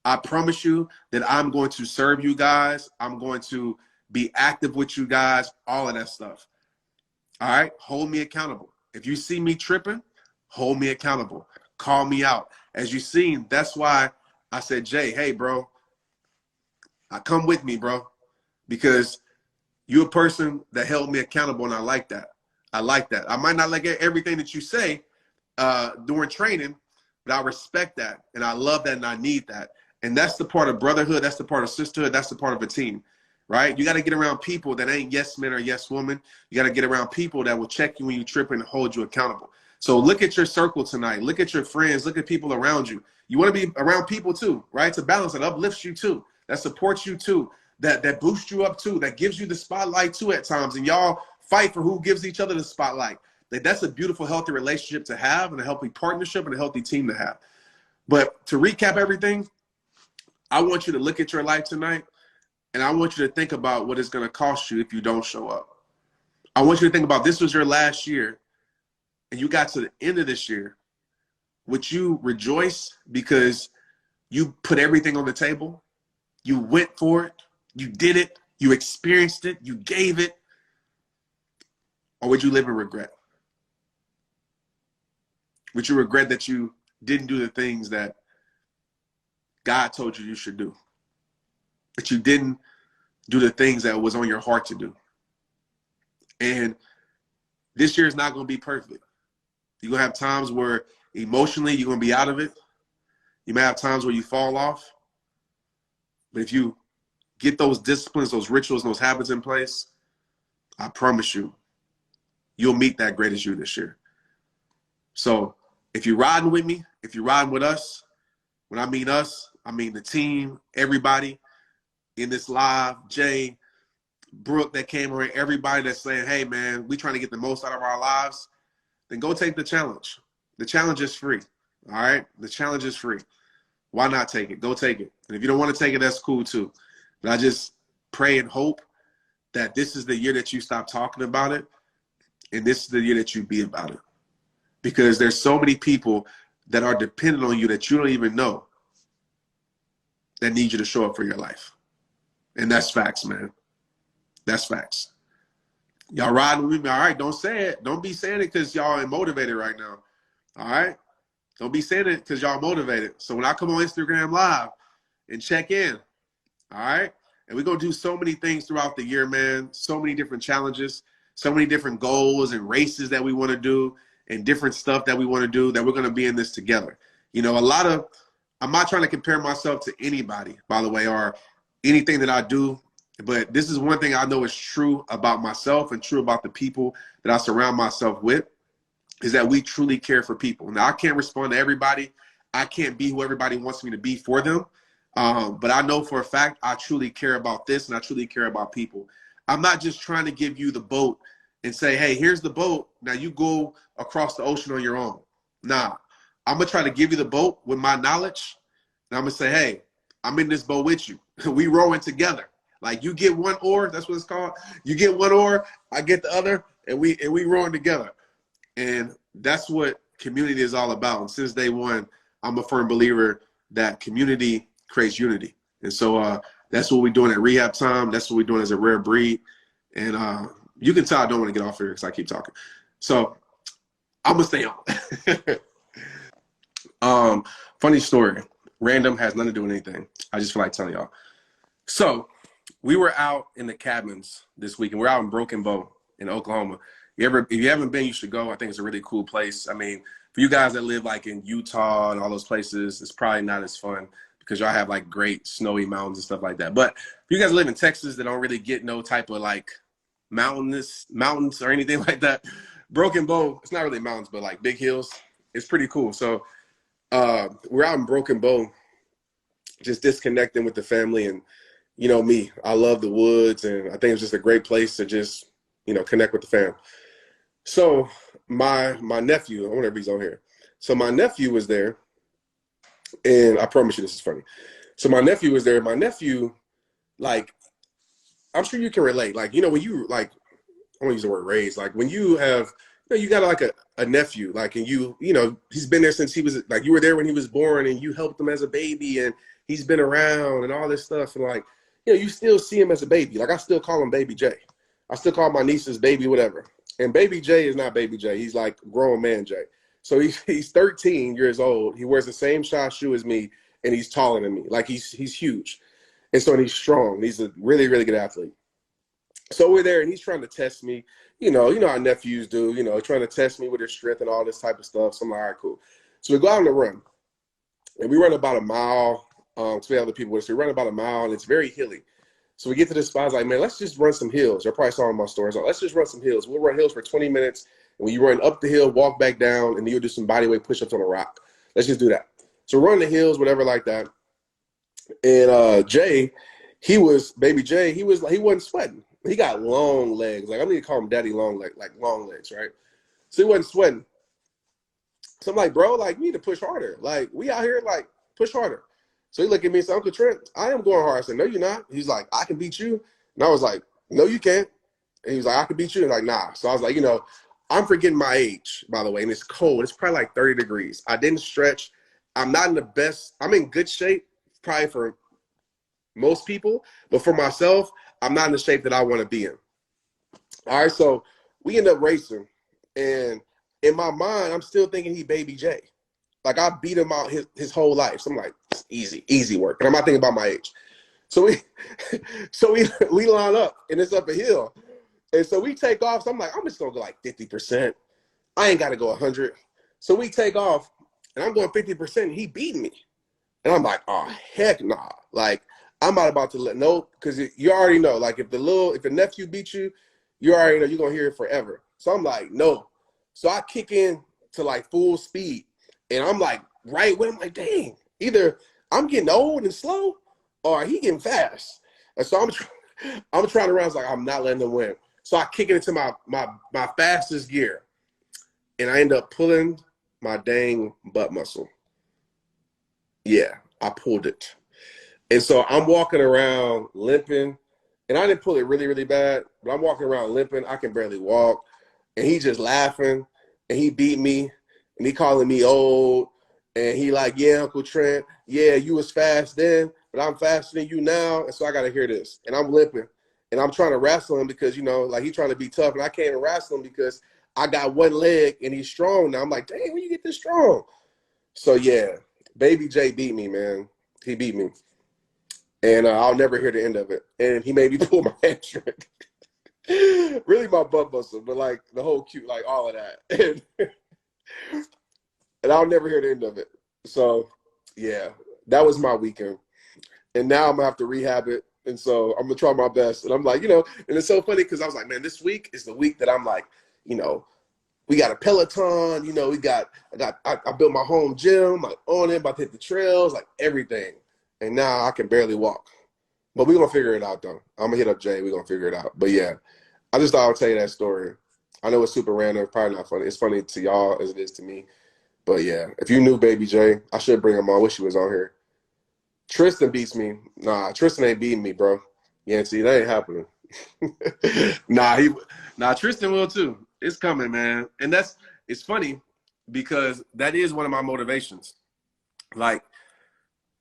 I promise you that I'm going to serve you guys. I'm going to be active with you guys, all of that stuff. All right? Hold me accountable. If you see me tripping, hold me accountable. Call me out. As you've seen, that's why I said, Jay, hey, bro, come with me, bro, because you're a person that held me accountable, and I like that. I like that. I might not like everything that you say during training, but I respect that, and I love that, and I need that. And that's the part of brotherhood. That's the part of sisterhood. That's the part of a team, right? You got to get around people that ain't yes men or yes woman. You got to get around people that will check you when you trip and hold you accountable. So look at your circle tonight. Look at your friends. Look at people around you. You want to be around people too, right? To balance, that uplifts you too, that supports you too, that boosts you up too, that gives you the spotlight too at times. And y'all fight for who gives each other the spotlight. That's a beautiful, healthy relationship to have, and a healthy partnership, and a healthy team to have. But to recap everything, I want you to look at your life tonight, and I want you to think about what it's going to cost you if you don't show up. I want you to think about, this was your last year, and you got to the end of this year. Would you rejoice because you put everything on the table? You went for it. You did it. You experienced it. You gave it. Or would you live in regret? Would you regret that you didn't do the things that God told you should do? That you didn't do the things that was on your heart to do? And this year is not going to be perfect. You're going to have times where emotionally you're going to be out of it. You may have times where you fall off. But if you get those disciplines, those rituals, those habits in place, I promise you, you'll meet that greatest you this year. So if you're riding with me, if you're riding with us, when I mean us, I mean the team, everybody in this live, Jay, Brooke that came around, everybody that's saying, hey, man, we trying to get the most out of our lives, then go take the challenge. The challenge is free, all right? The challenge is free. Why not take it? Go take it. And if you don't want to take it, that's cool too. But I just pray and hope that this is the year that you stop talking about it, and this is the year that you be about it. Because there's so many people that are dependent on you that you don't even know that need you to show up for your life. And that's facts, man. That's facts. Y'all riding with me, all right? Don't say it. Don't be saying it because y'all ain't motivated right now, all right? Don't be saying it because y'all motivated. So when I come on Instagram Live and check in, all right? And we're going to do so many things throughout the year, man. So many different challenges, so many different goals and races that we want to do, and different stuff that we want to do, that we're going to be in this together. You know, I'm not trying to compare myself to anybody, by the way, or anything that I do, but this is one thing I know is true about myself and true about the people that I surround myself with, is that we truly care for people. Now, I can't respond to everybody. I can't be who everybody wants me to be for them. But I know for a fact, I truly care about this, and I truly care about people. I'm not just trying to give you the boat and say, hey, here's the boat. Now you go across the ocean on your own. Nah, I'm going to try to give you the boat with my knowledge. And I'm going to say, hey, I'm in this boat with you. We rowing together. Like, you get one oar, that's what it's called. You get one oar, I get the other, and we rowing together. And that's what community is all about. And since day one, I'm a firm believer that community creates unity. And so that's what we're doing at Rehab Time. That's what we're doing as a Rare Breed. And you can tell I don't want to get off here because I keep talking. So I'm going to stay on. Funny story. Random, has nothing to do with anything. I just feel like telling y'all. So we were out in the cabins this week, and we're out in Broken Bow. in Oklahoma. If you haven't been, you should go. I think it's a really cool place. I mean, for you guys that live like in Utah and all those places, it's probably not as fun because y'all have like great snowy mountains and stuff like that. But if you guys live in Texas that don't really get no type of like mountains or anything like that, Broken Bow, it's not really mountains, but like big hills, it's pretty cool. So we're out in Broken Bow, just disconnecting with the family. And you know me, I love the woods, and I think it's just a great place to just, you know, connect with the fam. So my nephew, I wonder if he's on here. So my nephew was there, and I promise you this is funny. So my nephew was there. My nephew, like, I'm sure you can relate. Like, you know, when you like, I want to use the word raised. Like when you have, you know, you got like a nephew, like, and you know, he's been there since he was like, you were there when he was born, and you helped him as a baby, and he's been around and all this stuff. And like, you know, you still see him as a baby. Like I still call him Baby J. I still call my nieces Baby whatever. And Baby J is not Baby J. He's like grown man J. So he's 13 years old. He wears the same size shoe as me, and he's taller than me. Like he's huge. And so he's strong. He's a really, really good athlete. So we're there, and he's trying to test me. You know how nephews do, you know, trying to test me with their strength and all this type of stuff. So I'm like, all right, cool. So we go out on the run, and we run about a mile. So we have other people with us. We run about a mile, and it's very hilly. So we get to this spot. I was like, man, let's just run some hills. I probably saw in my stories. Like, let's just run some hills. We'll run hills for 20 minutes. And when you run up the hill, walk back down, and then you'll do some bodyweight push-ups on a rock. Let's just do that. So run the hills, whatever like that. And Jay, Baby Jay, he wasn't sweating. He got long legs. Like, I need to call him Daddy long leg, like long legs, right? So he wasn't sweating. So I'm like, bro, like, you need to push harder. Like, we out here, like, push harder. So he looked at me and said, Uncle Trent, I am going hard. I said, no, you're not. He's like, I can beat you. And I was like, no, you can't. And he was like, I can beat you. And like, nah. So I was like, you know, I'm forgetting my age, by the way, and it's cold. It's probably like 30 degrees. I didn't stretch. I'm not in the best. I'm in good shape, probably for most people. But for myself, I'm not in the shape that I want to be in. All right, so we end up racing. And in my mind, I'm still thinking he Baby J. Like, I beat him out his whole life. So I'm like, easy work. And I'm not thinking about my age. So we line up, and it's up a hill. And so we take off. So I'm like, I'm just going to go like 50%. I ain't got to go 100. So we take off, and I'm going 50%, and he beat me. And I'm like, oh, heck nah. Like, I'm not about to because you already know. Like, if the nephew beat you, you already know you're going to hear it forever. So I'm like, no. So I kick in to like full speed. And I'm like, right with him, like, dang, either I'm getting old and slow or he getting fast. And so I'm trying to run. I was like, I'm not letting him win. So I kick it into my fastest gear. And I end up pulling my dang butt muscle. Yeah, I pulled it. And so I'm walking around limping. And I didn't pull it really, really bad. But I'm walking around limping. I can barely walk. And he just laughing. And he beat me. And he calling me old. And he like, yeah, Uncle Trent. Yeah, you was fast then, but I'm faster than you now. And so I got to hear this. And I'm limping. And I'm trying to wrestle him because, you know, like he's trying to be tough. And I can't even wrestle him because I got one leg and he's strong now. I'm like, dang, where you get this strong? So, yeah, Baby J beat me, man. He beat me. And I'll never hear the end of it. And he made me pull my hamstring. Really my butt muscle, but like the whole cute, like all of that. And I'll never hear the end of it. So, yeah, that was my weekend. And now I'm going to have to rehab it. And so I'm going to try my best. And I'm like, you know, and it's so funny because I was like, man, this week is the week that I'm like, you know, we got a Peloton, you know, I built my home gym, like on it, about to hit the trails, like everything. And now I can barely walk. But we're going to figure it out, though. I'm going to hit up Jay. We're going to figure it out. But, yeah, I just thought I would tell you that story. I know it's super random. Probably not funny. It's funny to y'all as it is to me. But, yeah, if you knew Baby J, I should bring him on. I wish he was on here. Tristan beats me. Nah, Tristan ain't beating me, bro. Yeah, see, that ain't happening. Nah, Tristan will too. It's coming, man. And it's funny because that is one of my motivations. Like,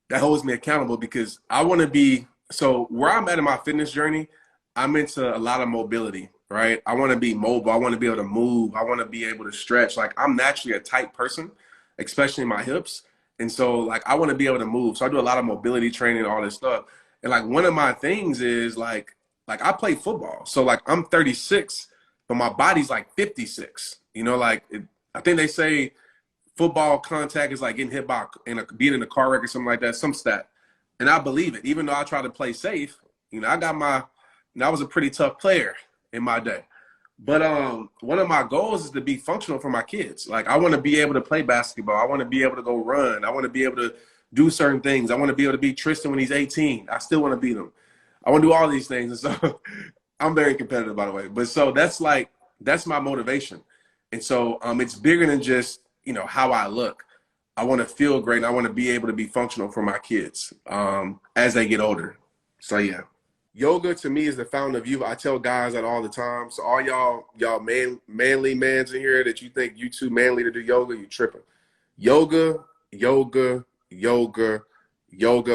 that holds me accountable because I want to be – so where I'm at in my fitness journey, I'm into a lot of mobility, right? I want to be mobile. I want to be able to move. I want to be able to stretch. Like, I'm naturally a tight person, especially my hips. And so, like, I want to be able to move. So I do a lot of mobility training and all this stuff. And, like, one of my things is, like I play football. So, like, I'm 36. but my body's like 56. You know, like I think they say football contact is like getting hit by being in a car wreck or something like that, some stat. And I believe it. Even though I try to play safe, you know, I was a pretty tough player in my day. But one of my goals is to be functional for my kids. Like I want to be able to play basketball. I want to be able to go run. I want to be able to do certain things. I want to be able to beat Tristan when he's 18. I still want to beat him. I want to do all these things. And so I'm very competitive, by the way. But so that's my motivation. And so it's bigger than just, you know, how I look. I want to feel great, and I want to be able to be functional for my kids as they get older. So yeah, yoga to me is the fountain of youth. I tell guys that all the time. So all y'all manly mans in here that you think you too manly to do yoga, you tripping. Yoga,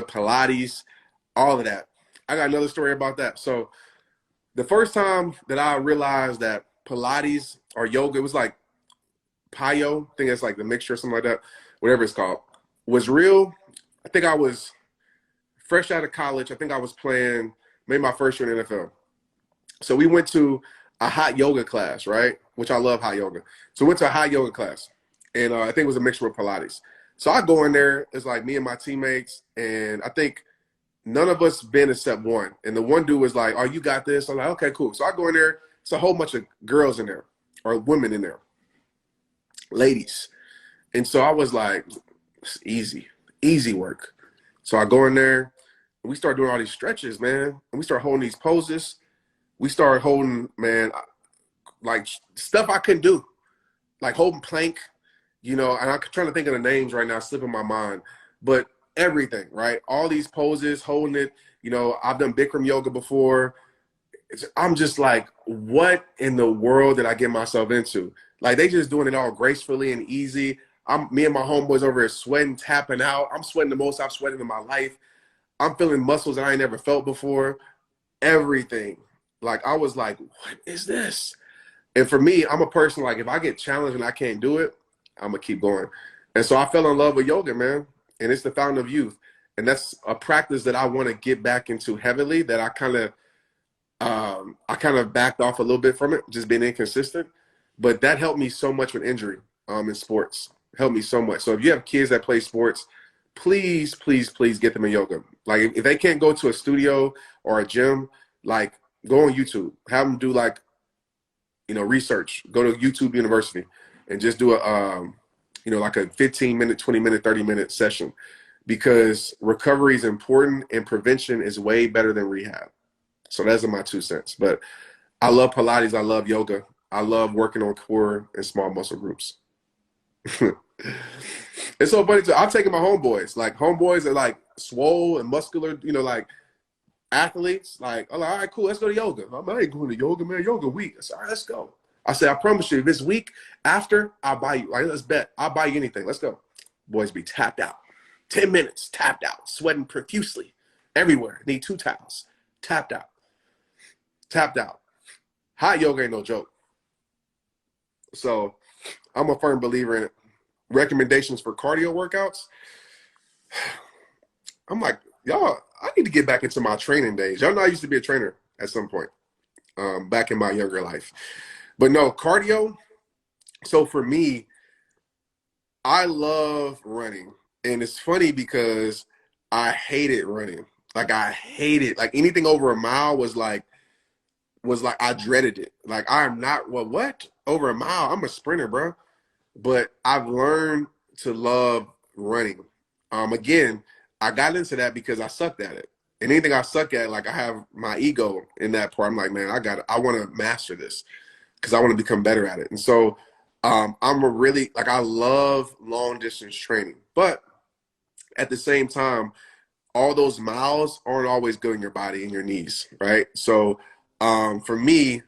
Pilates, all of that. I got another story about that. So the first time that I realized that Pilates or yoga, it was like Payo, I think it's like the mixture or something like that, whatever it's called, was real. I think I was fresh out of college. I think I was playing maybe my first year in the NFL. So we went to a hot yoga class, right? Which I love hot yoga. So we went to a hot yoga class, and I think it was a mixture with Pilates. So I go in there, it's like me and my teammates, and I think none of us been except one. And the one dude was like, "Oh, you got this." I'm like, "Okay, cool." So I go in there, it's a whole bunch of girls in there, or women in there, ladies. And so I was like, it's easy work. So I go in there, and we start doing all these stretches, man. And we start holding these poses. We start holding, man, like stuff I couldn't do, like holding plank, you know, and I'm trying to think of the names right now, slipping my mind, but everything, right? All these poses, holding it, you know, I've done Bikram yoga before. I'm just like, what in the world did I get myself into? Like, they just doing it all gracefully and easy. Me and my homeboys over here sweating, tapping out. I'm sweating the most I've sweated in my life. I'm feeling muscles that I ain't never felt before. Everything. Like, I was like, what is this? And for me, I'm a person, like, if I get challenged and I can't do it, I'm going to keep going. And so I fell in love with yoga, man. And it's the fountain of youth. And that's a practice that I want to get back into heavily, that I kind of backed off a little bit from it, just being inconsistent. But that helped me so much with injury in sports. Helped me so much. So if you have kids that play sports, please get them in yoga. Like, if they can't go to a studio or a gym, like, go on YouTube. Have them do, like, you know, research. Go to YouTube University and just do a, you know, like a 15-minute, 20-minute, 30-minute session, because recovery is important and prevention is way better than rehab. So those are my 2 cents. But I love Pilates. I love yoga. I love working on core and small muscle groups. It's so funny too. I'm taking my homeboys. Like, homeboys are like swole and muscular, you know, like athletes. Like, I'm like, all right, cool, let's go to yoga. I ain't going to yoga, man. Yoga week. I said, all right, let's go. I said, I promise you, this week after, I'll buy you. Like, let's bet. I'll buy you anything. Let's go. Boys be tapped out. 10 minutes, tapped out, sweating profusely everywhere. Need 2 towels. Tapped out. Hot yoga ain't no joke. So I'm a firm believer in it. Recommendations for cardio workouts. I'm like, y'all, I need to get back into my training days. Y'all know I used to be a trainer at some point back in my younger life. But no, cardio. So for me, I love running. And it's funny because I hated running. Like, I hated, like, anything over a mile was like I dreaded it. Like, I'm not, well, what? Over a mile? I'm a sprinter, bro. But I've learned to love running. Again, I got into that because I sucked at it. And anything I suck at, like, I have my ego in that part. I'm like, man, I want to master this because I want to become better at it. And so I'm I love long distance training. But at the same time, all those miles aren't always good in your body and your knees, right? So for me,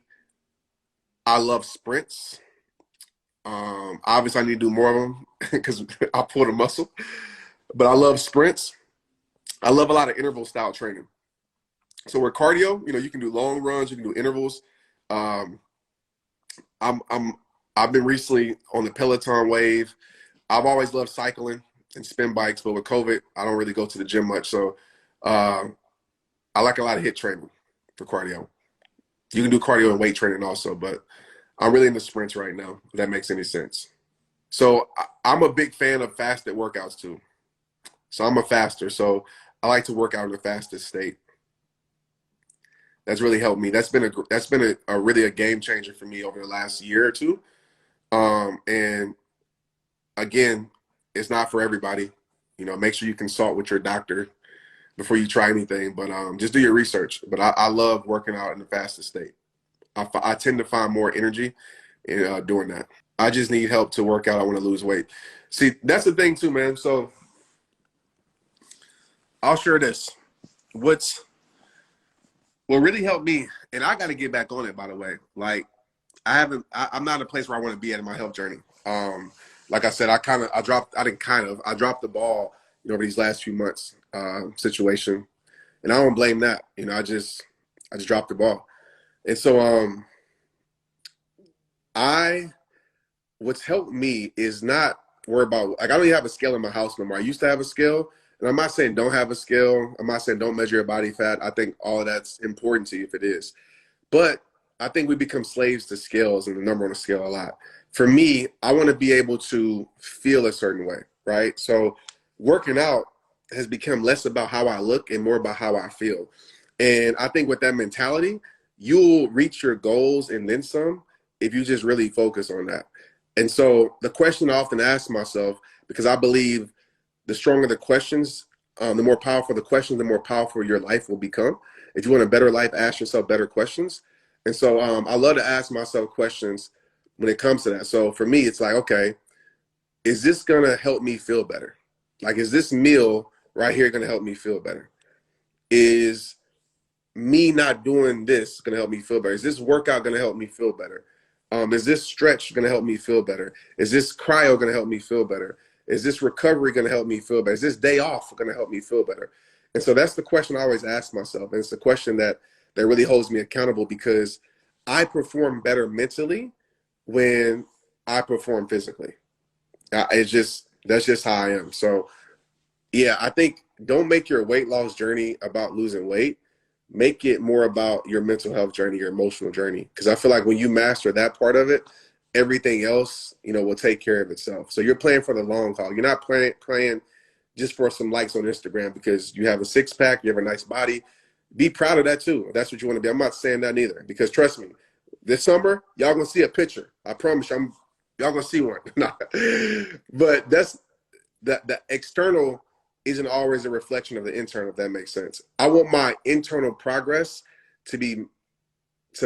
I love sprints. Obviously, I need to do more of them because I pulled a muscle. But I love sprints. I love a lot of interval style training. So with cardio, you know, you can do long runs, you can do intervals. I've been recently on the Peloton wave. I've always loved cycling and spin bikes, but with COVID, I don't really go to the gym much. So I like a lot of HIIT training for cardio. You can do cardio and weight training also, but I'm really into sprints right now, if that makes any sense. So I'm a big fan of fasted workouts too. So I'm a faster. So I like to work out in the fastest state. That's really helped me. That's been a really a game changer for me over the last year or two. And again, it's not for everybody. You know, make sure you consult with your doctor before you try anything. But just do your research. But I love working out in the fastest state. I tend to find more energy in doing that. I just need help to work out. I want to lose weight. See, that's the thing too, man. So I'll share this. What really helped me, and I got to get back on it, by the way. Like I'm not in a place where I want to be at in my health journey. Like I said, I dropped the ball, over these last few months, situation, and I don't blame that. I just dropped the ball. And so, what's helped me is not worry about, like, I don't even have a scale in my house no more. I used to have a scale, and I'm not saying don't have a scale. I'm not saying don't measure your body fat. I think all of that's important to you if it is. But I think we become slaves to scales and the number on the scale a lot. For me, I want to be able to feel a certain way, right? So working out has become less about how I look and more about how I feel. And I think with that mentality, you'll reach your goals and then some if you just really focus on that. And so the question I often ask myself, because I believe the stronger the questions, the more powerful the questions, the more powerful your life will become. If you want a better life, ask yourself better questions. And so I love to ask myself questions when it comes to that. So for me, it's like, okay, is this going to help me feel better? Like, is this meal right here going to help me feel better? Is me not doing this going to help me feel better? Is this workout going to help me feel better? Is this stretch going to help me feel better? Is this cryo going to help me feel better? Is this recovery going to help me feel better? Is this day off going to help me feel better? And so that's the question I always ask myself. And it's the question that really holds me accountable, because I perform better mentally when I perform physically. That's just how I am. So yeah, I think don't make your weight loss journey about losing weight. Make it more about your mental health journey, your emotional journey. Because I feel like when you master that part of it, everything else, will take care of itself. So you're playing for the long haul. You're not playing just for some likes on Instagram because you have a six pack, you have a nice body. Be proud of that too. If that's what you want to be. I'm not saying that either, because trust me, this summer, y'all gonna see a picture. I promise you, y'all gonna see one. But that's the external isn't always a reflection of the internal, if that makes sense. I want my internal progress to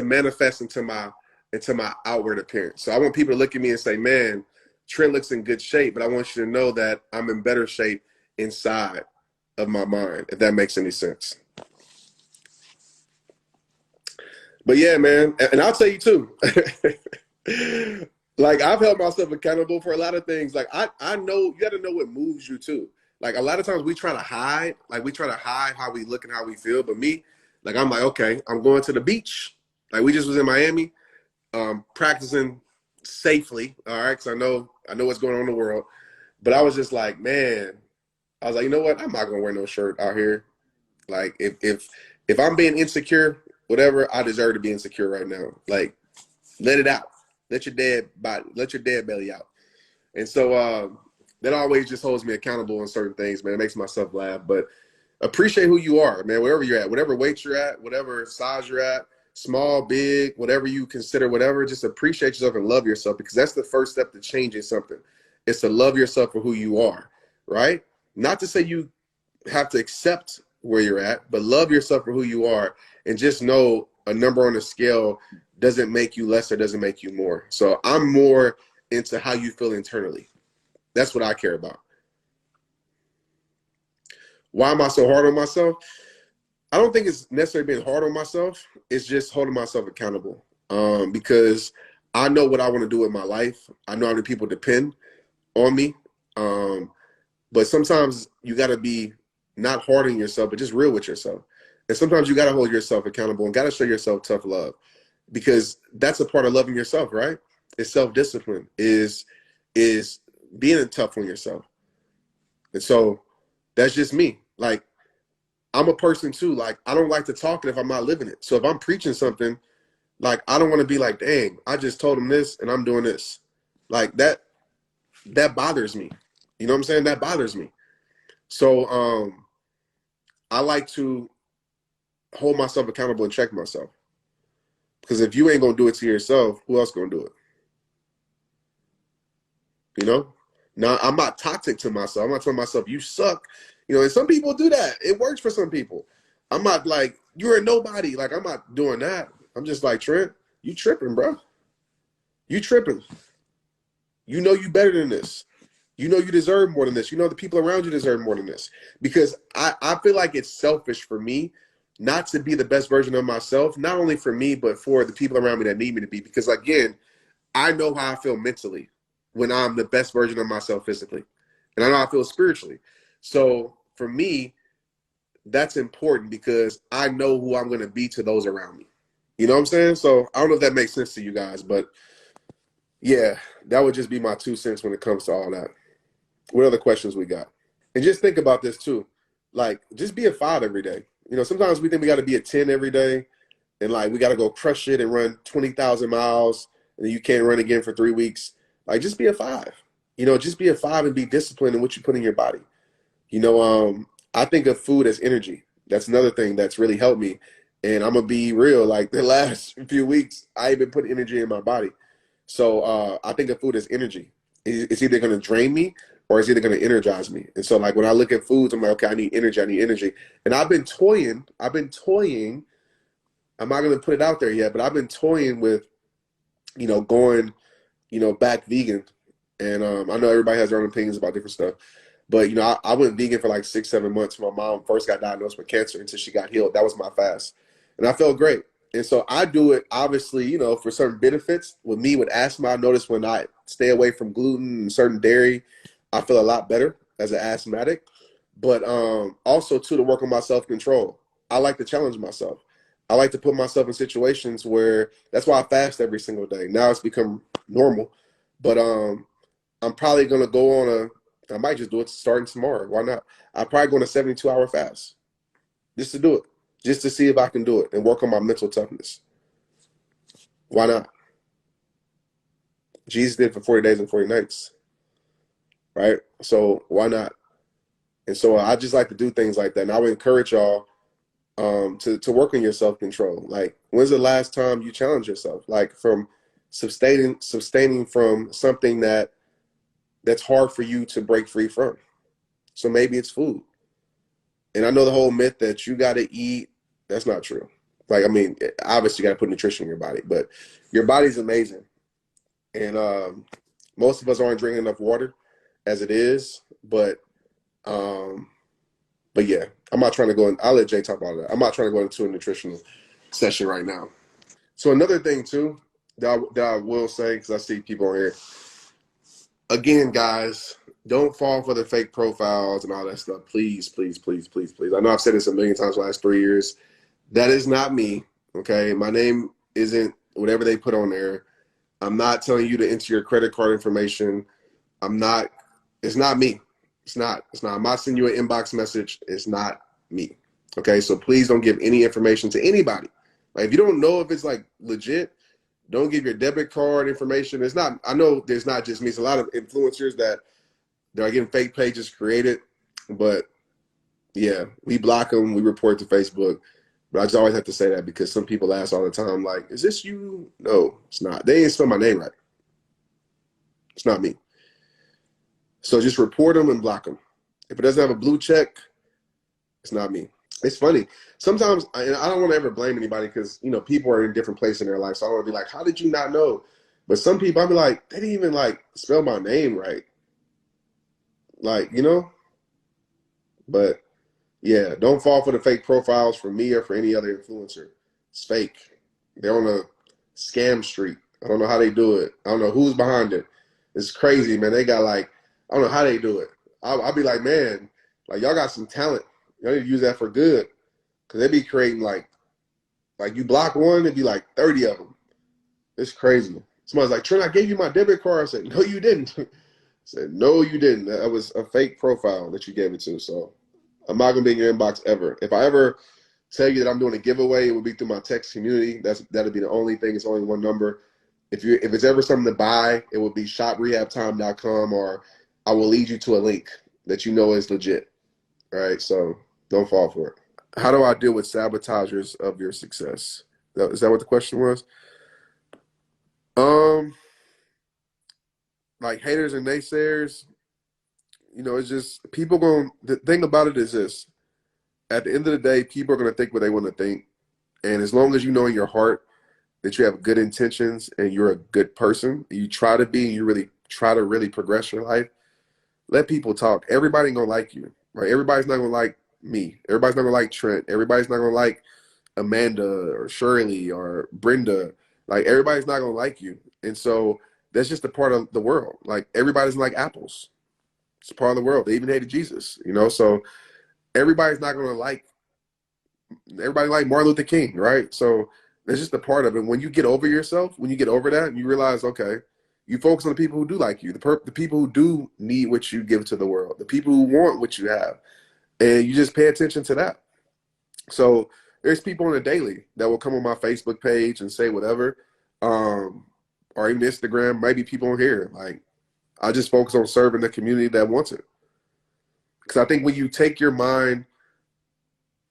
manifest into my outward appearance. So I want people to look at me and say, man, Trent looks in good shape, but I want you to know that I'm in better shape inside of my mind, if that makes any sense. But yeah, man, and I'll tell you too, like, I've held myself accountable for a lot of things. Like, I know you got to know what moves you too. Like, a lot of times we try to hide how we look and how we feel. But me, like, I'm like, okay, I'm going to the beach. Like, we just was in Miami, practicing safely. All right. Cause I know what's going on in the world, but I was just like, man, I was like, you know what? I'm not going to wear no shirt out here. Like, if I'm being insecure, whatever, I deserve to be insecure right now. Like, let it out. Let your dead belly out. And so that always just holds me accountable on certain things, man. It makes myself laugh. But appreciate who you are, man, wherever you're at, whatever weight you're at, whatever size you're at, small, big, whatever you consider, whatever, just appreciate yourself and love yourself, because that's the first step to changing something. It's to love yourself for who you are, right? Not to say you have to accept where you're at, but love yourself for who you are, and just know a number on the scale doesn't make you less or doesn't make you more. So I'm more into how you feel internally. That's what I care about. Why am I so hard on myself? I don't think it's necessarily being hard on myself. It's just holding myself accountable, because I know what I want to do with my life. I know how many people depend on me. But sometimes you got to be not hard on yourself, but just real with yourself. And sometimes you got to hold yourself accountable and got to show yourself tough love, because that's a part of loving yourself, right? It's self-discipline, is being tough on yourself. And so that's just me. Like, I'm a person too. Like, I don't like to talk it if I'm not living it. So if I'm preaching something, Like, I don't want to be like, dang, I just told him this and I'm doing this. Like that bothers me. You know what I'm saying? That bothers me. So I like to hold myself accountable and check myself. Because if you ain't gonna do it to yourself, who else gonna do it? You know? Now, I'm not toxic to myself. I'm not telling myself you suck. You know, and some people do that. It works for some people. I'm not like, you're a nobody. Like, I'm not doing that. I'm just like, Trent, you tripping, bro. You tripping. You know you better than this. You know you deserve more than this. You know the people around you deserve more than this. Because I feel like it's selfish for me not to be the best version of myself, not only for me, but for the people around me that need me to be. Because again, I know how I feel mentally when I'm the best version of myself physically. And I know how I feel spiritually. So for me, that's important because I know who I'm going to be to those around me. You know what I'm saying? So I don't know if that makes sense to you guys, but yeah, that would just be my 2 cents when it comes to all that. What other questions we got? And just think about this too. Like, just be a 5 every day. You know, sometimes we think we got to be a 10 every day and like we got to go crush it and run 20,000 miles and then you can't run again for 3 weeks. Like, just be a 5. You know, just be a 5 and be disciplined in what you put in your body. You know, I think of food as energy. That's another thing that's really helped me. And I'm gonna be real, like the last few weeks, I ain't been putting energy in my body. So I think of food as energy. It's either gonna drain me or it's either gonna energize me. And so like when I look at foods, I'm like, okay, I need energy, I need energy. And I've been toying, I'm not gonna put it out there yet, but I've been toying with, you know, going, you know, back vegan. And I know everybody has their own opinions about different stuff. But, you know, I went vegan for like 6, 7 months when my mom first got diagnosed with cancer until she got healed. That was my fast. And I felt great. And so I do it, obviously, you know, for certain benefits. With me, with asthma, I notice when I stay away from gluten and certain dairy, I feel a lot better as an asthmatic. But also, too, to work on my self-control. I like to challenge myself. I like to put myself in situations where, that's why I fast every single day. Now it's become normal. But I'm probably going to go on I might just do it starting tomorrow. Why not? I'll probably go on a 72-hour fast just to do it, just to see if I can do it and work on my mental toughness. Why not? Jesus did for 40 days and 40 nights, right? So why not? And so I just like to do things like that. And I would encourage y'all to work on your self-control. Like, when's the last time you challenged yourself? Like, from sustaining from something that's hard for you to break free from. So maybe it's food. And I know the whole myth that you got to eat, that's not true. Like, I mean, obviously you got to put nutrition in your body, but your body's amazing. And most of us aren't drinking enough water as it is, but yeah, I'm not trying to go in. I'll let Jay talk about that. I'm not trying to go into a nutritional session right now. So another thing too that I will say, because I see people on here, again, guys, don't fall for the fake profiles and all that stuff. Please, please, please, please, please. I know I've said this a million times the last 3 years. That is not me, okay? My name isn't whatever they put on there. I'm not telling you to enter your credit card information. It's not me. It's not. I'm not sending you an inbox message. It's not me, okay? So please don't give any information to anybody. Like, if you don't know if it's like legit, don't give your debit card information. It's not, I know there's not just me. It's a lot of influencers that they're getting fake pages created, but yeah, we block them. We report to Facebook. But I just always have to say that because some people ask all the time, like, is this you? No, it's not. They ain't spell my name right. It's not me. So just report them and block them. If it doesn't have a blue check, it's not me. It's funny. Sometimes, and I don't want to ever blame anybody because, you know, people are in different places in their life. So I don't want to be like, how did you not know? But some people, I'll be like, they didn't even like spell my name right. Like, you know, but yeah, don't fall for the fake profiles for me or for any other influencer. It's fake. They're on a scam street. I don't know how they do it. I don't know who's behind it. It's crazy, man. They got like, I don't know how they do it. I'll be like, man, like y'all got some talent. Y'all need to use that for good. Cause they be creating like you block one, it'd be like 30 of them. It's crazy. Somebody's like, Trent, I gave you my debit card. I said, no, you didn't. I said, no, you didn't. That was a fake profile that you gave it to. So I'm not gonna be in your inbox ever. If I ever tell you that I'm doing a giveaway, it would be through my text community. That'd be the only thing. It's only one number. If it's ever something to buy, it would be shoprehabtime.com, or I will lead you to a link that you know is legit. All right, so don't fall for it. How do I deal with sabotagers of your success? Is that what the question was? Like haters and naysayers, it's just the thing about it is this. At the end of the day, people are going to think what they want to think. And as long as you know in your heart that you have good intentions and you're a good person, you try to be, and you really try to really progress your life, let people talk. Everybody ain't going to like you, right? Everybody's not going to like me. Everybody's not going to like Trent. Everybody's not going to like Amanda or Shirley or Brenda. Like, everybody's not going to like you. And so that's just a part of the world. Like, everybody's like apples. It's a part of the world. They even hated Jesus, so everybody's not going to like everybody like Martin Luther King, right? So that's just a part of it. When you get over yourself, when you get over that and you realize, okay, you focus on the people who do like you, the people who do need what you give to the world, the people who want what you have, and you just pay attention to that. So there's people on a daily that will come on my Facebook page and say whatever, or even Instagram, maybe people on here. Like, I just focus on serving the community that wants it. Because I think when you take your mind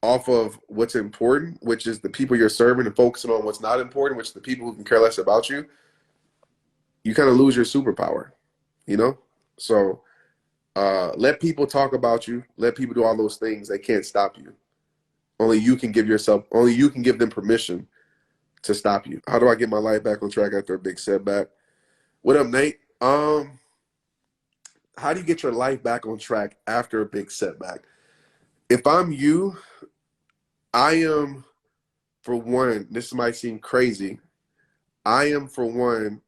off of what's important, which is the people you're serving, and focusing on what's not important, which is the people who can care less about you, you kind of lose your superpower, So let people talk about you. Let people do all those things. They can't stop you. Only you can give them permission to stop you. How do I get my life back on track after a big setback? What up, Nate? How do you get your life back on track after a big setback? If I'm you, I am, for one, this might seem crazy, I am, for one,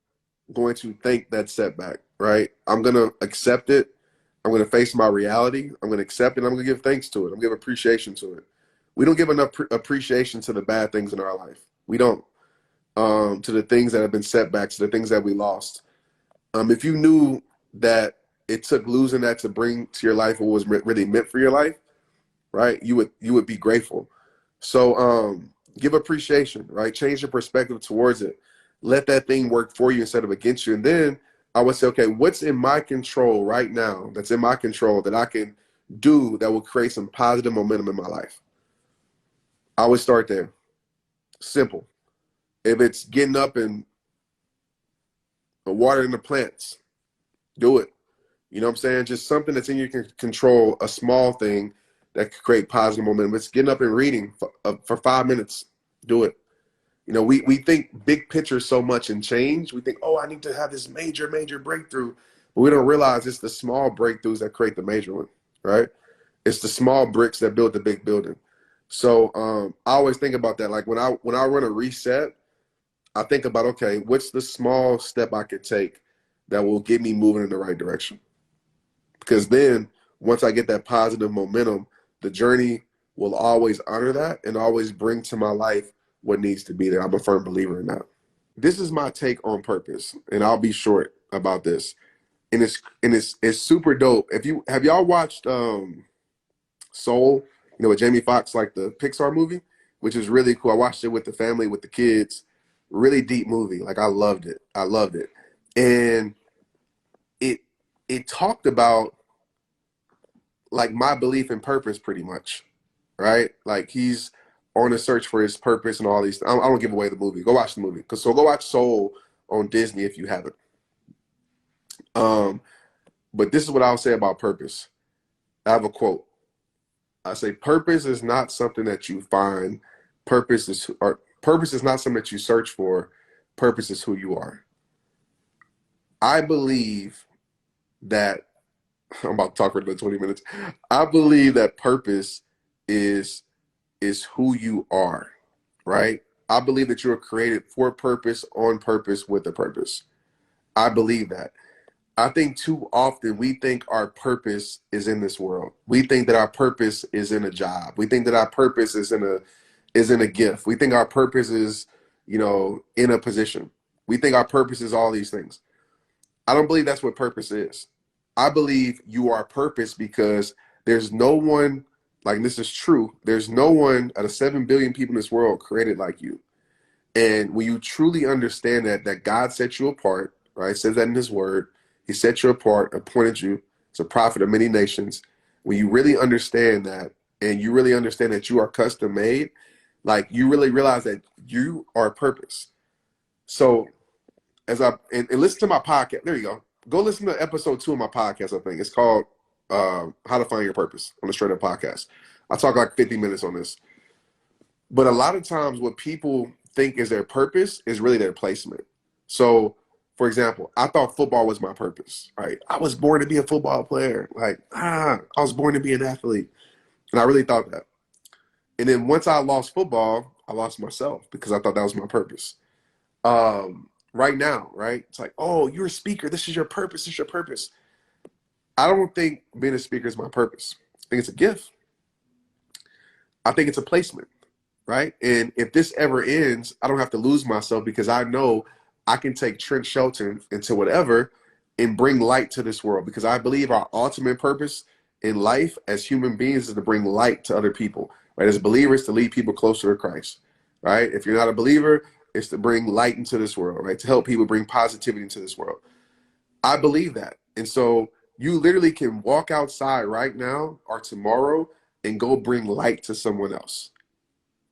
going to thank that setback, right? I'm going to accept it. I'm going to face my reality. I'm going to accept it. I'm going to give thanks to it. I'm going to give appreciation to it. We don't give enough appreciation to the bad things in our life. We don't. To the things that have been setbacks, to the things that we lost. If you knew that it took losing that to bring to your life what was really meant for your life, right? You would be grateful. So give appreciation, right? Change your perspective towards it. Let that thing work for you instead of against you. And then I would say, okay, what's in my control right now, that's in my control, that I can do that will create some positive momentum in my life? I would start there. Simple. If it's getting up and watering the plants, do it. You know what I'm saying? Just something that's in your control, a small thing that could create positive momentum. It's getting up and reading for 5 minutes. Do it. We think big picture so much and change. We think, oh, I need to have this major, major breakthrough. But we don't realize it's the small breakthroughs that create the major one, right? It's the small bricks that build the big building. So I always think about that. Like when I run a reset, I think about, okay, what's the small step I could take that will get me moving in the right direction? Because then once I get that positive momentum, the journey will always honor that and always bring to my life what needs to be there. I'm a firm believer in that. This is my take on purpose, and I'll be short about this. And it's super dope. Have y'all watched Soul, with Jamie Foxx, like the Pixar movie, which is really cool. I watched it with the family, with the kids. Really deep movie. Like, I loved it. And it talked about like my belief in purpose pretty much, right? Like, he's on a search for his purpose and all these. I don't give away the movie. Go watch the movie. So go watch Soul on Disney if you haven't. But this is what I'll say about purpose. I have a quote. I say, purpose is not something that you find. Purpose is not something that you search for. Purpose is who you are. I believe that, I'm about to talk for another 20 minutes. I believe that purpose is who you are, right? I believe that you are created for purpose, on purpose, with a purpose. I believe that. I think too often we think our purpose is in this world. We think that our purpose is in a job. We think that our purpose is in a gift. We think our purpose is, in a position. We think our purpose is all these things. I don't believe that's what purpose is. I believe you are purpose because there's no one like this is true. There's no one out of 7 billion people in this world created like you. And when you truly understand that God set you apart, right? It says that in his word. He set you apart, appointed you as a prophet of many nations. When you really understand that, and you really understand that you are custom made, like you really realize that you are a purpose. So and listen to my podcast. There you go. Go listen to episode 2 of my podcast, I think. It's called How to Find Your Purpose on the Straight Up Podcast. I talk like 50 minutes on this. But a lot of times what people think is their purpose is really their placement. So, for example, I thought football was my purpose, right? I was born to be a football player. Like, I was born to be an athlete. And I really thought that. And then once I lost football, I lost myself because I thought that was my purpose. Right now, right? It's like, oh, you're a speaker. This is your purpose. This is your purpose. I don't think being a speaker is my purpose. I think it's a gift. I think it's a placement. Right? And if this ever ends, I don't have to lose myself because I know I can take Trent Shelton into whatever and bring light to this world, because I believe our ultimate purpose in life as human beings is to bring light to other people, right? As believers, to lead people closer to Christ, right? If you're not a believer, it's to bring light into this world, right? To help people bring positivity into this world. I believe that. And so you literally can walk outside right now or tomorrow and go bring light to someone else.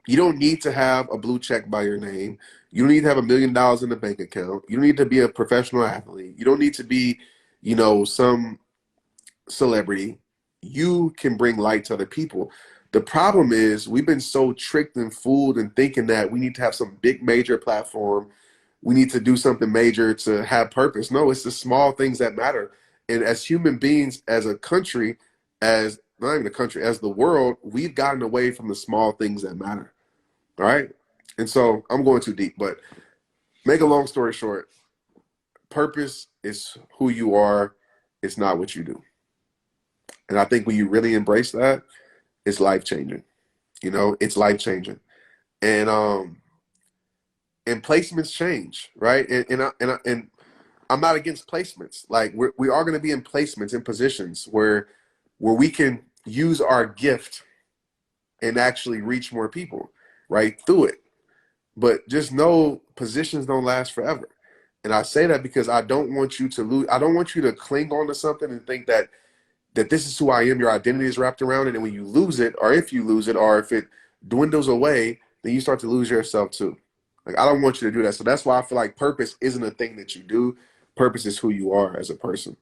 You don't need to have a blue check by your name. You don't need to have $1 million in the bank account. You don't need to be a professional athlete. You don't need to be, some celebrity. You can bring light to other people. The problem is we've been so tricked and fooled and thinking that we need to have some big major platform. We need to do something major to have purpose. No, it's the small things that matter. And as human beings, as a country, as not even a country, as the world, we've gotten away from the small things that matter. All right. And so I'm going too deep, but make a long story short, purpose is who you are. It's not what you do. And I think when you really embrace that, it's life-changing. It's life-changing. And placements change, right? And I'm not against placements. Like we are going to be in placements, in positions where we can use our gift and actually reach more people, right, through it. But just know positions don't last forever. And I say that because I don't want you to lose. I don't want you to cling on to something and think that this is who I am. Your identity is wrapped around it. And when you lose it, or if you lose it, or if it dwindles away, then you start to lose yourself too. Like, I don't want you to do that. So that's why I feel like purpose isn't a thing that you do. Purpose is who you are as a person.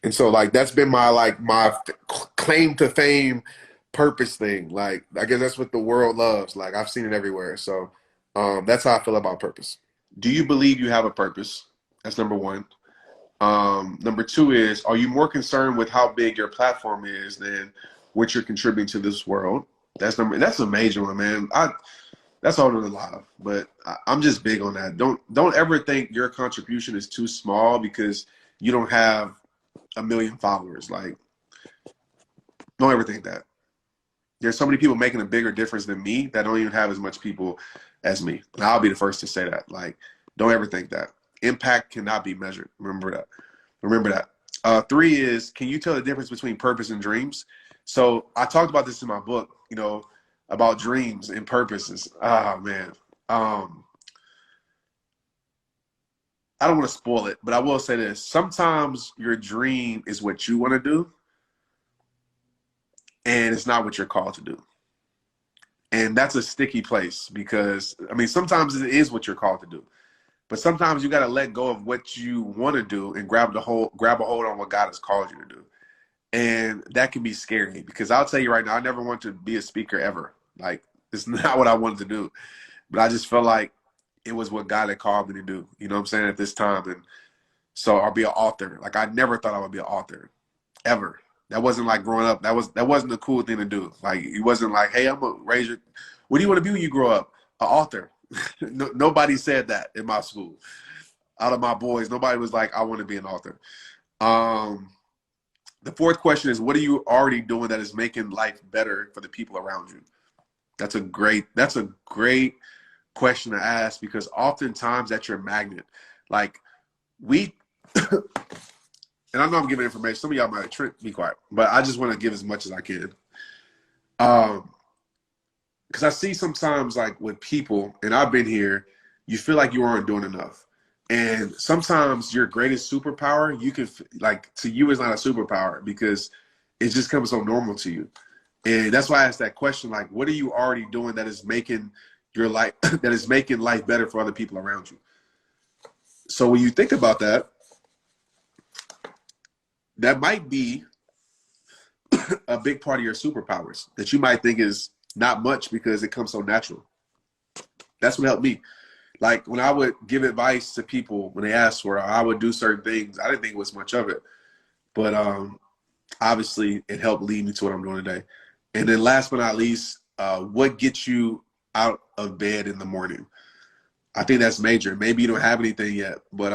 And so, like, that's been my claim to fame purpose thing. Like, I guess that's what the world loves. Like, I've seen it everywhere. So that's how I feel about purpose. Do you believe you have a purpose? That's number one. Number two is, are you more concerned with how big your platform is than what you're contributing to this world? That's a major one, man. That's all in a lot, but I'm just big on that. Don't ever think your contribution is too small because you don't have 1 million followers. Like, don't ever think that. There's so many people making a bigger difference than me that don't even have as much people as me. And I'll be the first to say that. Like, don't ever think that. Impact cannot be measured. Remember that. 3 is, can you tell the difference between purpose and dreams? So I talked about this in my book, about dreams and purposes. Oh, man. I don't want to spoil it, but I will say this. Sometimes your dream is what you want to do, and it's not what you're called to do. And that's a sticky place because, sometimes it is what you're called to do. But sometimes you got to let go of what you want to do and grab a hold on what God has called you to do. And that can be scary because I'll tell you right now, I never wanted to be a speaker ever. Like, it's not what I wanted to do. But I just felt like it was what God had called me to do, you know what I'm saying, at this time. And so I'll be an author. Like, I never thought I would be an author, ever. That wasn't like growing up. That wasn't a cool thing to do. Like, it wasn't like, hey, I'm going to raise your, what do you want to be when you grow up? An author. Nobody said that in my school. Out of my boys, nobody was like, I want to be an author. The fourth question is, what are you already doing that is making life better for the people around you? That's a great question to ask because oftentimes that's your magnet. Like, and I know I'm giving information. Some of y'all might, Trent, be quiet, but I just want to give as much as I can. Because I see sometimes like with people, and I've been here, you feel like you aren't doing enough. And sometimes your greatest superpower, you can like to you is not a superpower because it just comes so normal to you. And that's why I asked that question, like, what are you already doing that is making your life that is making life better for other people around you? So when you think about that, that might be a big part of your superpowers that you might think is not much because it comes so natural. That's what helped me. Like when I would give advice to people when they asked for it, I would do certain things. I didn't think it was much of it, but obviously it helped lead me to what I'm doing today. And then last but not least, what gets you out of bed in the morning? I think that's major. Maybe you don't have anything yet, but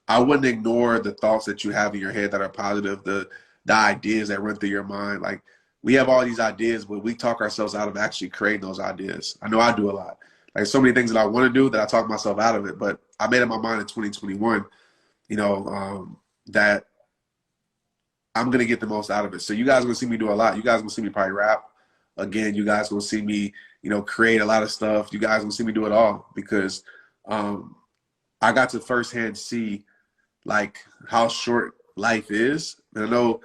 I wouldn't ignore the thoughts that you have in your head that are positive, the ideas that run through your mind. Like we have all these ideas, but we talk ourselves out of actually creating those ideas. I know I do a lot. Like so many things that I want to do that I talk myself out of it, but I made up my mind in 2021, that I'm going to get the most out of it. So you guys are going to see me do a lot. You guys are going to see me probably rap. Again, you guys are going to see me, create a lot of stuff. You guys are going to see me do it all because I got to firsthand see like how short life is. And I know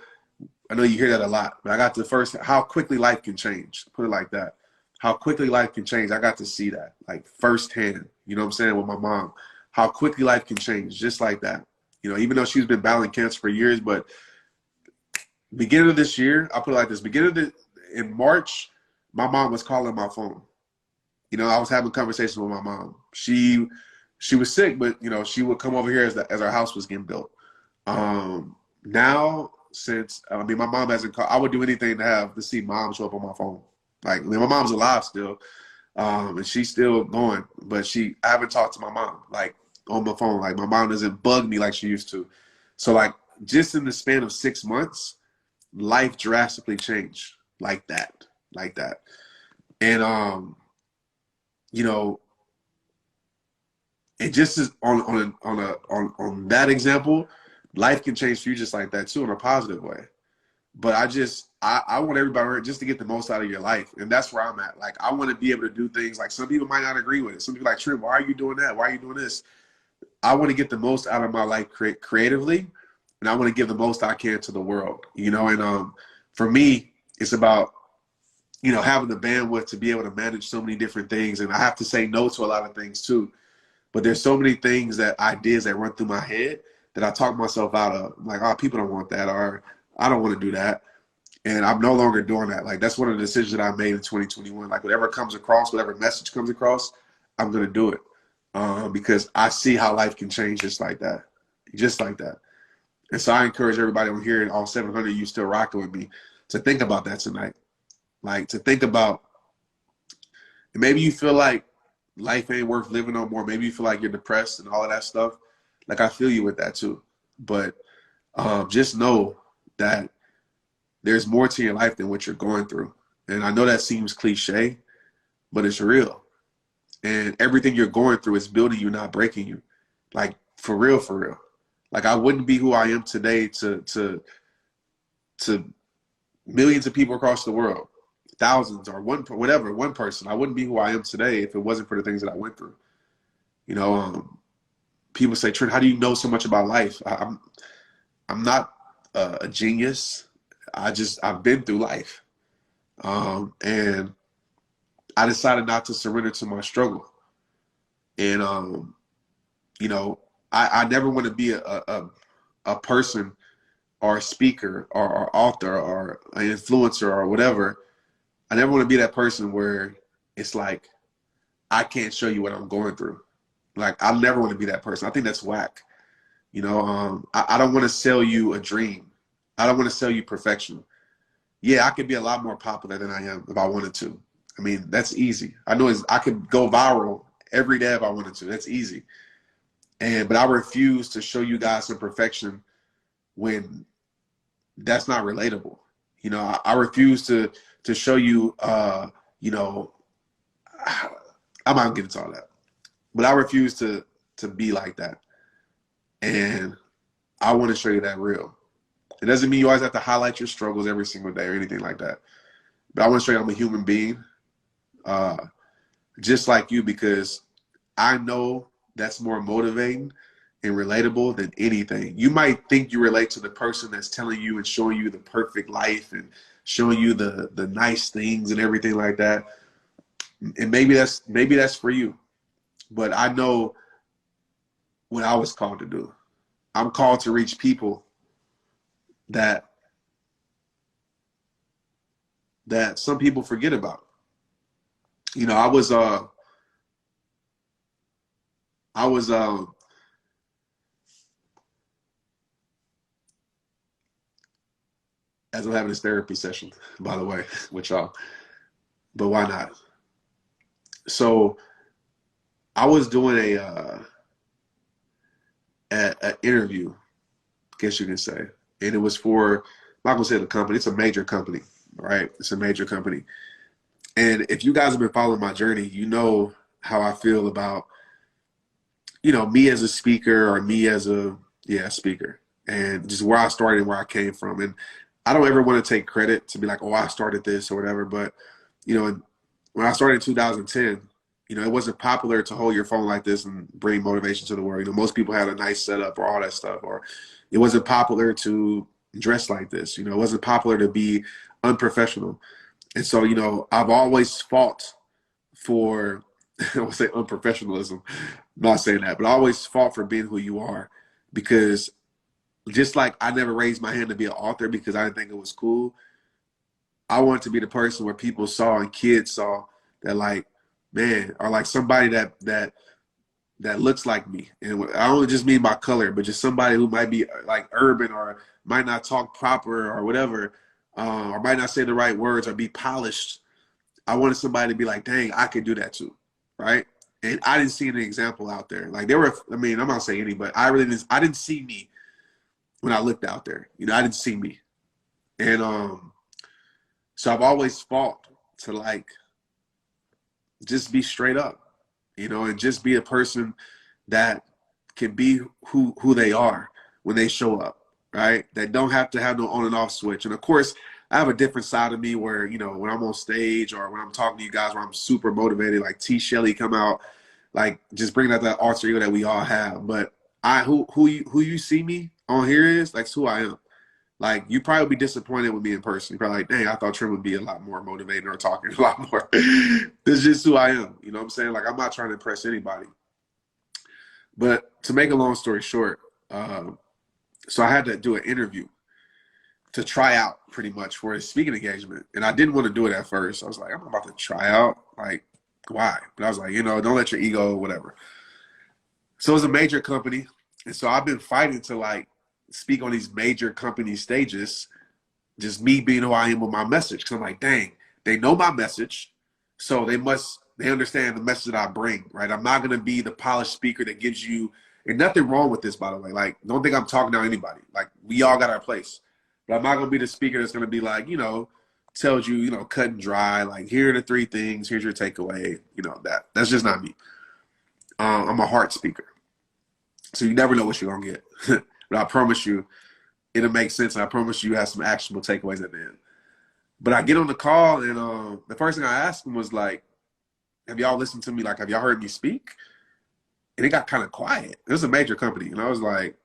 you hear that a lot, but I got to how quickly life can change. Put it like that. How quickly life can change. I got to see that like firsthand, you know what I'm saying, with my mom, how quickly life can change just like that. Even though she's been battling cancer for years, but beginning of this year, I'll put it like this, in March, my mom was calling my phone. I was having conversations with my mom. She was sick, but she would come over here as our house was getting built. Now, since my mom hasn't called, I would do anything to see mom show up on my phone. Like, my mom's alive still, and she's still going, but I haven't talked to my mom like on the phone. Like my mom doesn't bug me like she used to. So like just in the span of 6 months, life drastically changed like that. And it just is on that example, life can change for you just like that too in a positive way. But I want everybody just to get the most out of your life. And that's where I'm at. Like, I want to be able to do things like some people might not agree with it. Some people like, Trent, why are you doing that? Why are you doing this? I want to get the most out of my life creatively. And I want to give the most I can to the world, and for me, it's about, having the bandwidth to be able to manage so many different things. And I have to say no to a lot of things too. But there's so many ideas that run through my head that I talk myself out of. Like, oh, people don't want that, or I don't want to do that. And I'm no longer doing that. Like, that's one of the decisions that I made in 2021. Like, whatever comes across, whatever message comes across, I'm going to do it. Because I see how life can change just like that. And so I encourage everybody on here, and all 700 of you still rocking with me, to think about that tonight. Like, to think about, and maybe you feel like life ain't worth living no more. Maybe you feel like you're depressed and all of that stuff. Like, I feel you with that too. But just know that there's more to your life than what you're going through. And I know that seems cliche, but it's real. And everything you're going through is building you, not breaking you. Like, for real. Like, I wouldn't be who I am today to millions of people across the world, thousands, or one person. I wouldn't be who I am today if it wasn't for the things that I went through. People say, Trent, how do you know so much about life? I'm not a genius. I've been through life. And I decided not to surrender to my struggle. And, I never want to be a person or a speaker or author or an influencer or whatever. I never want to be that person where it's like, I can't show you what I'm going through. Like, I never want to be that person. I think that's whack. I don't want to sell you a dream. I don't want to sell you perfection. Yeah, I could be a lot more popular than I am if I wanted to. I mean, that's easy. I know I could go viral every day if I wanted to. That's easy. But I refuse to show you guys some perfection when that's not relatable. I refuse to show you, I'm not getting into all that, but I refuse to be like that. And I want to show you that real. It doesn't mean you always have to highlight your struggles every single day or anything like that. but I want to show you I'm a human being, just like you, because I know that's more motivating and relatable than anything. You might think you relate to the person that's telling you and showing you the perfect life and showing you the nice things and everything like that. And maybe that's for you. But I know what I was called to do. I'm called to reach people that some people forget about. You know, I was as I'm having this therapy session, by the way, with y'all. But why not? So I was doing a interview, I guess you can say, and it was for, I'm not gonna say the company. It's a major company, right? It's a major company. And if you guys have been following my journey, you know how I feel about, you know, me as a speaker or me as a speaker, and just where I started and where I came from. And I don't ever want to take credit to be like, oh, I started this or whatever. But, you know, when I started in 2010, you know, it wasn't popular to hold your phone like this and bring motivation to the world. You know, most people had a nice setup or all that stuff, or it wasn't popular to dress like this. You know, it wasn't popular to be unprofessional. And so, you know, I've always fought for, I would say unprofessionalism. I'm not saying that, but I always fought for being who you are, because just like I never raised my hand to be an author because I didn't think it was cool. I wanted to be the person where people saw and kids saw that, like, man, or like somebody that looks like me. And I don't just mean by color, but just somebody who might be like urban or might not talk proper or whatever, or might not say the right words or be polished. I wanted somebody to be like, dang, I could do that too, right? And I didn't see any example out there. Like there were, I mean, I'm not saying any, but I didn't see me when I looked out there. You know, I didn't see me. And so I've always fought to, like, just be straight up, you know, and just be a person that can be who they are when they show up, right? That don't have to have no on and off switch. And of course, I have a different side of me where, you know, when I'm on stage or when I'm talking to you guys where I'm super motivated, like T. Shelley come out, like just bringing out that alter ego that we all have. But who you see me on here is, like, who I am. Like, you probably be disappointed with me in person. You're probably like, dang, I thought Trent would be a lot more motivated or talking a lot more. This is just who I am. You know what I'm saying? Like, I'm not trying to impress anybody. But to make a long story short, so I had to do an interview to try out pretty much for a speaking engagement. And I didn't want to do it at first. I was like, I'm about to try out. Like, why? But I was like, you know, don't let your ego, whatever. So it was a major company. And so I've been fighting to, like, speak on these major company stages, just me being who I am with my message. Cause I'm like, dang, they know my message. So they understand the message that I bring, right? I'm not going to be the polished speaker that gives you, and nothing wrong with this, by the way. Like, don't think I'm talking down anybody. Like, we all got our place. But I'm not going to be the speaker that's going to be like, you know, tells you, you know, cut and dry, like, here are the 3 things, here's your takeaway, you know, that's just not me. I'm a heart speaker. So you never know what you're going to get. But I promise you, it'll make sense. And I promise you have some actionable takeaways at the end. But I get on the call, and the first thing I asked them was like, have y'all listened to me? Like, have y'all heard me speak? And it got kind of quiet. It was a major company. And I was like,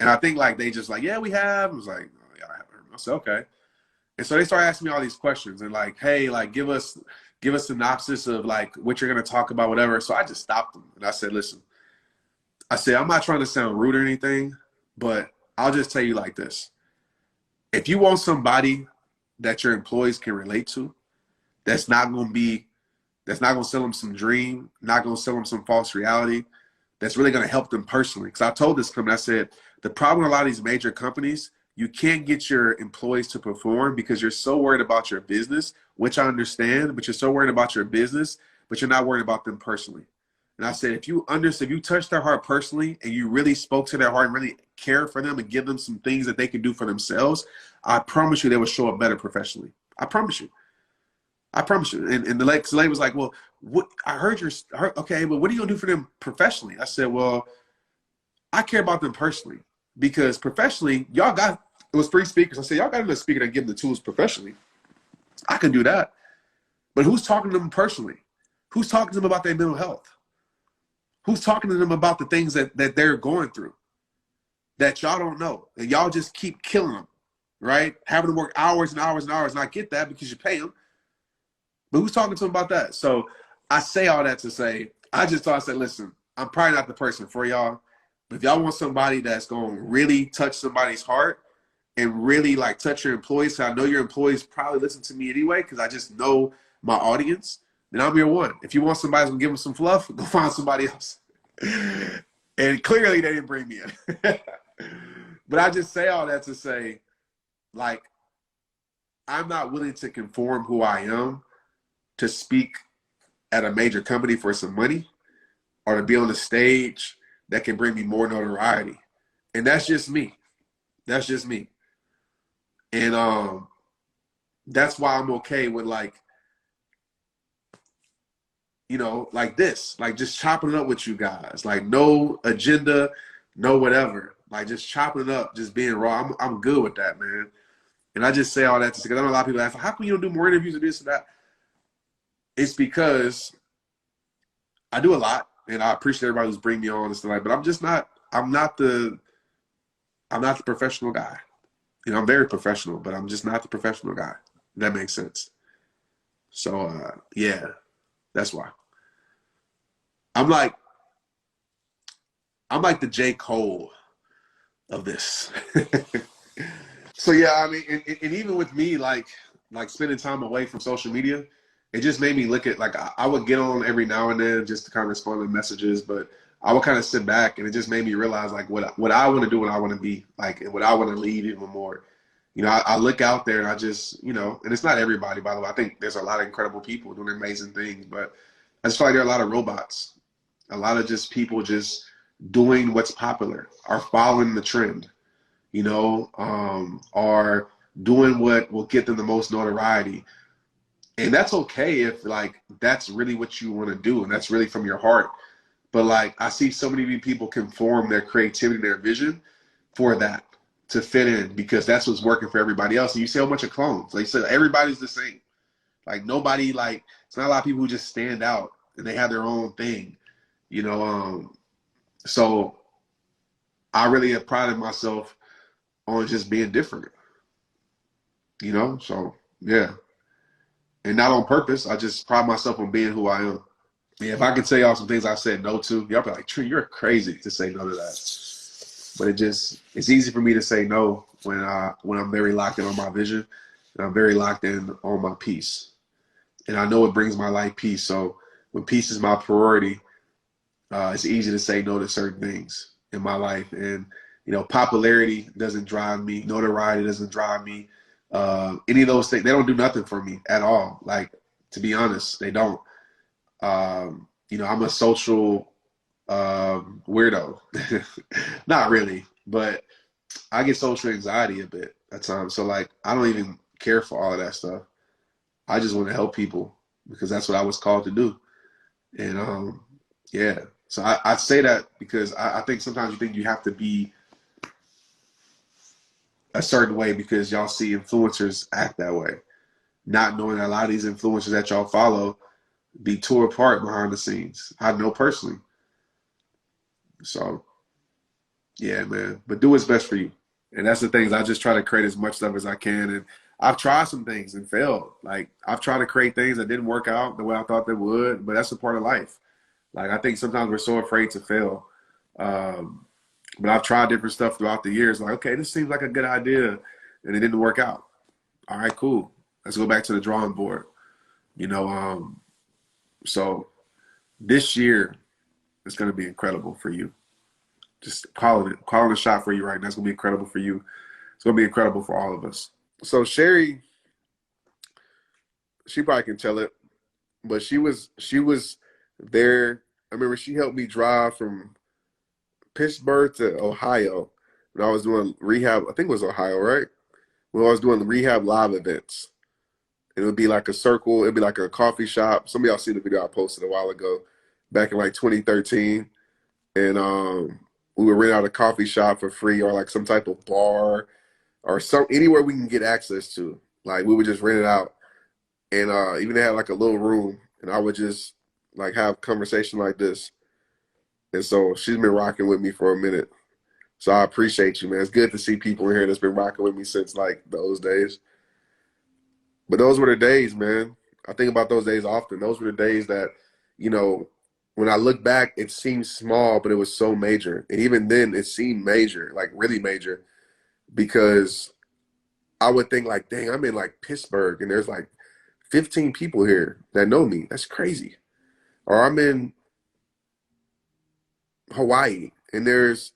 and I think, like, they just like, yeah, we have. I was like, oh, yeah, I haven't heard me. I said, okay. And so they started asking me all these questions and like, hey, like, give us synopsis of, like, what you're going to talk about, whatever. So I just stopped them. And I said, listen, I said, I'm not trying to sound rude or anything, but I'll just tell you like this. If you want somebody that your employees can relate to, that's not going to sell them some dream, not going to sell them some false reality, that's really going to help them personally. Because I told this company, I said, the problem with a lot of these major companies, you can't get your employees to perform because you're so worried about your business, which I understand, but you're so worried about your business, but you're not worried about them personally. And I said, if you touch their heart personally and you really spoke to their heart and really care for them and give them some things that they can do for themselves, I promise you they will show up better professionally. I promise you. I promise you. And the lady was like, well, what? Okay, but what are you going to do for them professionally? I said, well, I care about them personally because professionally, it was 3 speakers. I said, y'all got enough speaker to give them the tools professionally. I can do that. But who's talking to them personally? Who's talking to them about their mental health? Who's talking to them about the things that they're going through that y'all don't know? And y'all just keep killing them, right? Having to work hours and hours and hours. And I get that because you pay them. But who's talking to them about that? So I say all that to say, I just thought I said, listen, I'm probably not the person for y'all. But if y'all want somebody that's going to really touch somebody's heart and really like touch your employees, so I know your employees probably listen to me anyway because I just know my audience, then I'm your one. If you want somebody who's going to give them some fluff, go find somebody else. And clearly they didn't bring me in. But I just say all that to say, like, I'm not willing to conform who I am to speak at a major company for some money or to be on a stage that can bring me more notoriety. And that's just me. That's just me. And that's why I'm okay with, like, you know, like this, like just chopping it up with you guys, like no agenda, no whatever, like just chopping it up, just being raw. I'm good with that, man. And I just say all that to say, because I know a lot of people ask, how come you don't do more interviews or this or that? It's because I do a lot, and I appreciate everybody who's bringing me on and stuff like that, but I'm not the professional guy. You know, I'm very professional, but I'm just not the professional guy. If that makes sense. So, yeah, that's why. I'm like the J. Cole of this. So yeah, I mean, and even with me, like spending time away from social media, it just made me look at, like, I would get on every now and then just to kind of respond to messages, but I would kind of sit back, and it just made me realize, like, what I want to do, what I want to be, like, and what I want to lead even more. You know, I look out there and I just, you know, and it's not everybody, by the way. I think there's a lot of incredible people doing amazing things, but I just feel like there are a lot of robots, a lot of just people just doing what's popular, are following the trend, you know, are doing what will get them the most notoriety. And that's okay if, like, that's really what you want to do and that's really from your heart. But, like, I see so many people conform their creativity, their vision for that, to fit in, because that's what's working for everybody else. And you see a bunch of clones. Like you said, everybody's the same. Like, nobody, like, it's not a lot of people who just stand out and they have their own thing, you know. So I really have prided myself on just being different, you know. So yeah, and not on purpose. I just pride myself on being who I am. Yeah, if I could tell y'all some things I said no to, y'all be like, Trent, you're crazy to say no to that. But it's easy for me to say no when I'm very locked in on my vision and I'm very locked in on my peace. And I know it brings my life peace. So when peace is my priority, it's easy to say no to certain things in my life. And, you know, popularity doesn't drive me. Notoriety doesn't drive me. Any of those things, they don't do nothing for me at all. Like, to be honest, they don't. You know, I'm a social weirdo. Not really, but I get social anxiety a bit at times. So, like, I don't even care for all of that stuff. I just want to help people because that's what I was called to do. And yeah, so I say that because I think sometimes you think you have to be a certain way because y'all see influencers act that way, not knowing that a lot of these influencers that y'all follow be tore apart behind the scenes. I know personally. So yeah, man, but do what's best for you. And that's the things, I just try to create as much stuff as I can. And I've tried some things and failed. Like, I've tried to create things that didn't work out the way I thought they would, but that's a part of life. Like, I think sometimes we're so afraid to fail. But I've tried different stuff throughout the years. Like, okay, this seems like a good idea, and it didn't work out. All right, cool. Let's go back to the drawing board. You know, so this year is going to be incredible for you. Just calling a shot for you right now. It's going to be incredible for you. It's going to be incredible for all of us. So Sherry, she probably can tell it, but she was there. I remember she helped me drive from Pittsburgh to Ohio when I was doing rehab. I think it was Ohio, right? When I was doing the rehab live events. It would be like a circle. It'd be like a coffee shop. Some of y'all see the video I posted a while ago, back in like 2013. And we would rent out a coffee shop for free, or like some type of bar, or anywhere we can get access to. Like, we would just rent it out. And even they had like a little room, and I would just like have conversation like this. And so she's been rocking with me for a minute. So I appreciate you, man. It's good to see people in here that's been rocking with me since like those days. But those were the days, man. I think about those days often. Those were the days that, you know, when I look back, it seems small, but it was so major. And even then, it seemed major, like really major, because I would think like, dang, I'm in like Pittsburgh and there's like 15 people here that know me. That's crazy. Or I'm in Hawaii and there's,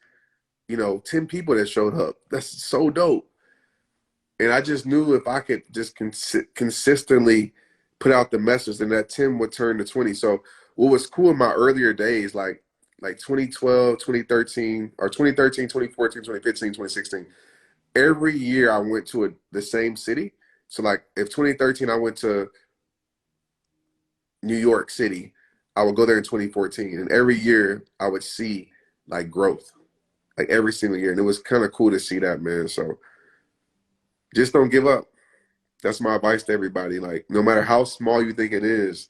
10 people that showed up. That's so dope. And I just knew if I could just consistently put out the message, then that 10 would turn to 20. So what was cool in my earlier days, like 2012, 2013, or 2013, 2014, 2015, 2016, every year I went to the same city. So like if 2013 I went to New York City, I would go there in 2014. And every year I would see like growth, like every single year. And it was kind of cool to see that, man. So just don't give up. That's my advice to everybody. Like, no matter how small you think it is,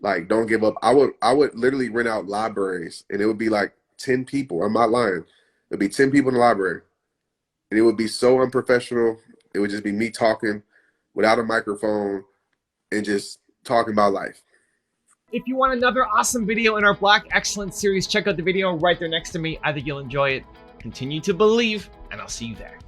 like, don't give up. I would literally rent out libraries, and it would be like 10 people. I'm not lying. It'd be 10 people in the library, and it would be so unprofessional. It would just be me talking without a microphone and just talking about life. If you want another awesome video in our Black Excellence series, check out the video right there next to me. I think you'll enjoy it. Continue to believe, and I'll see you there.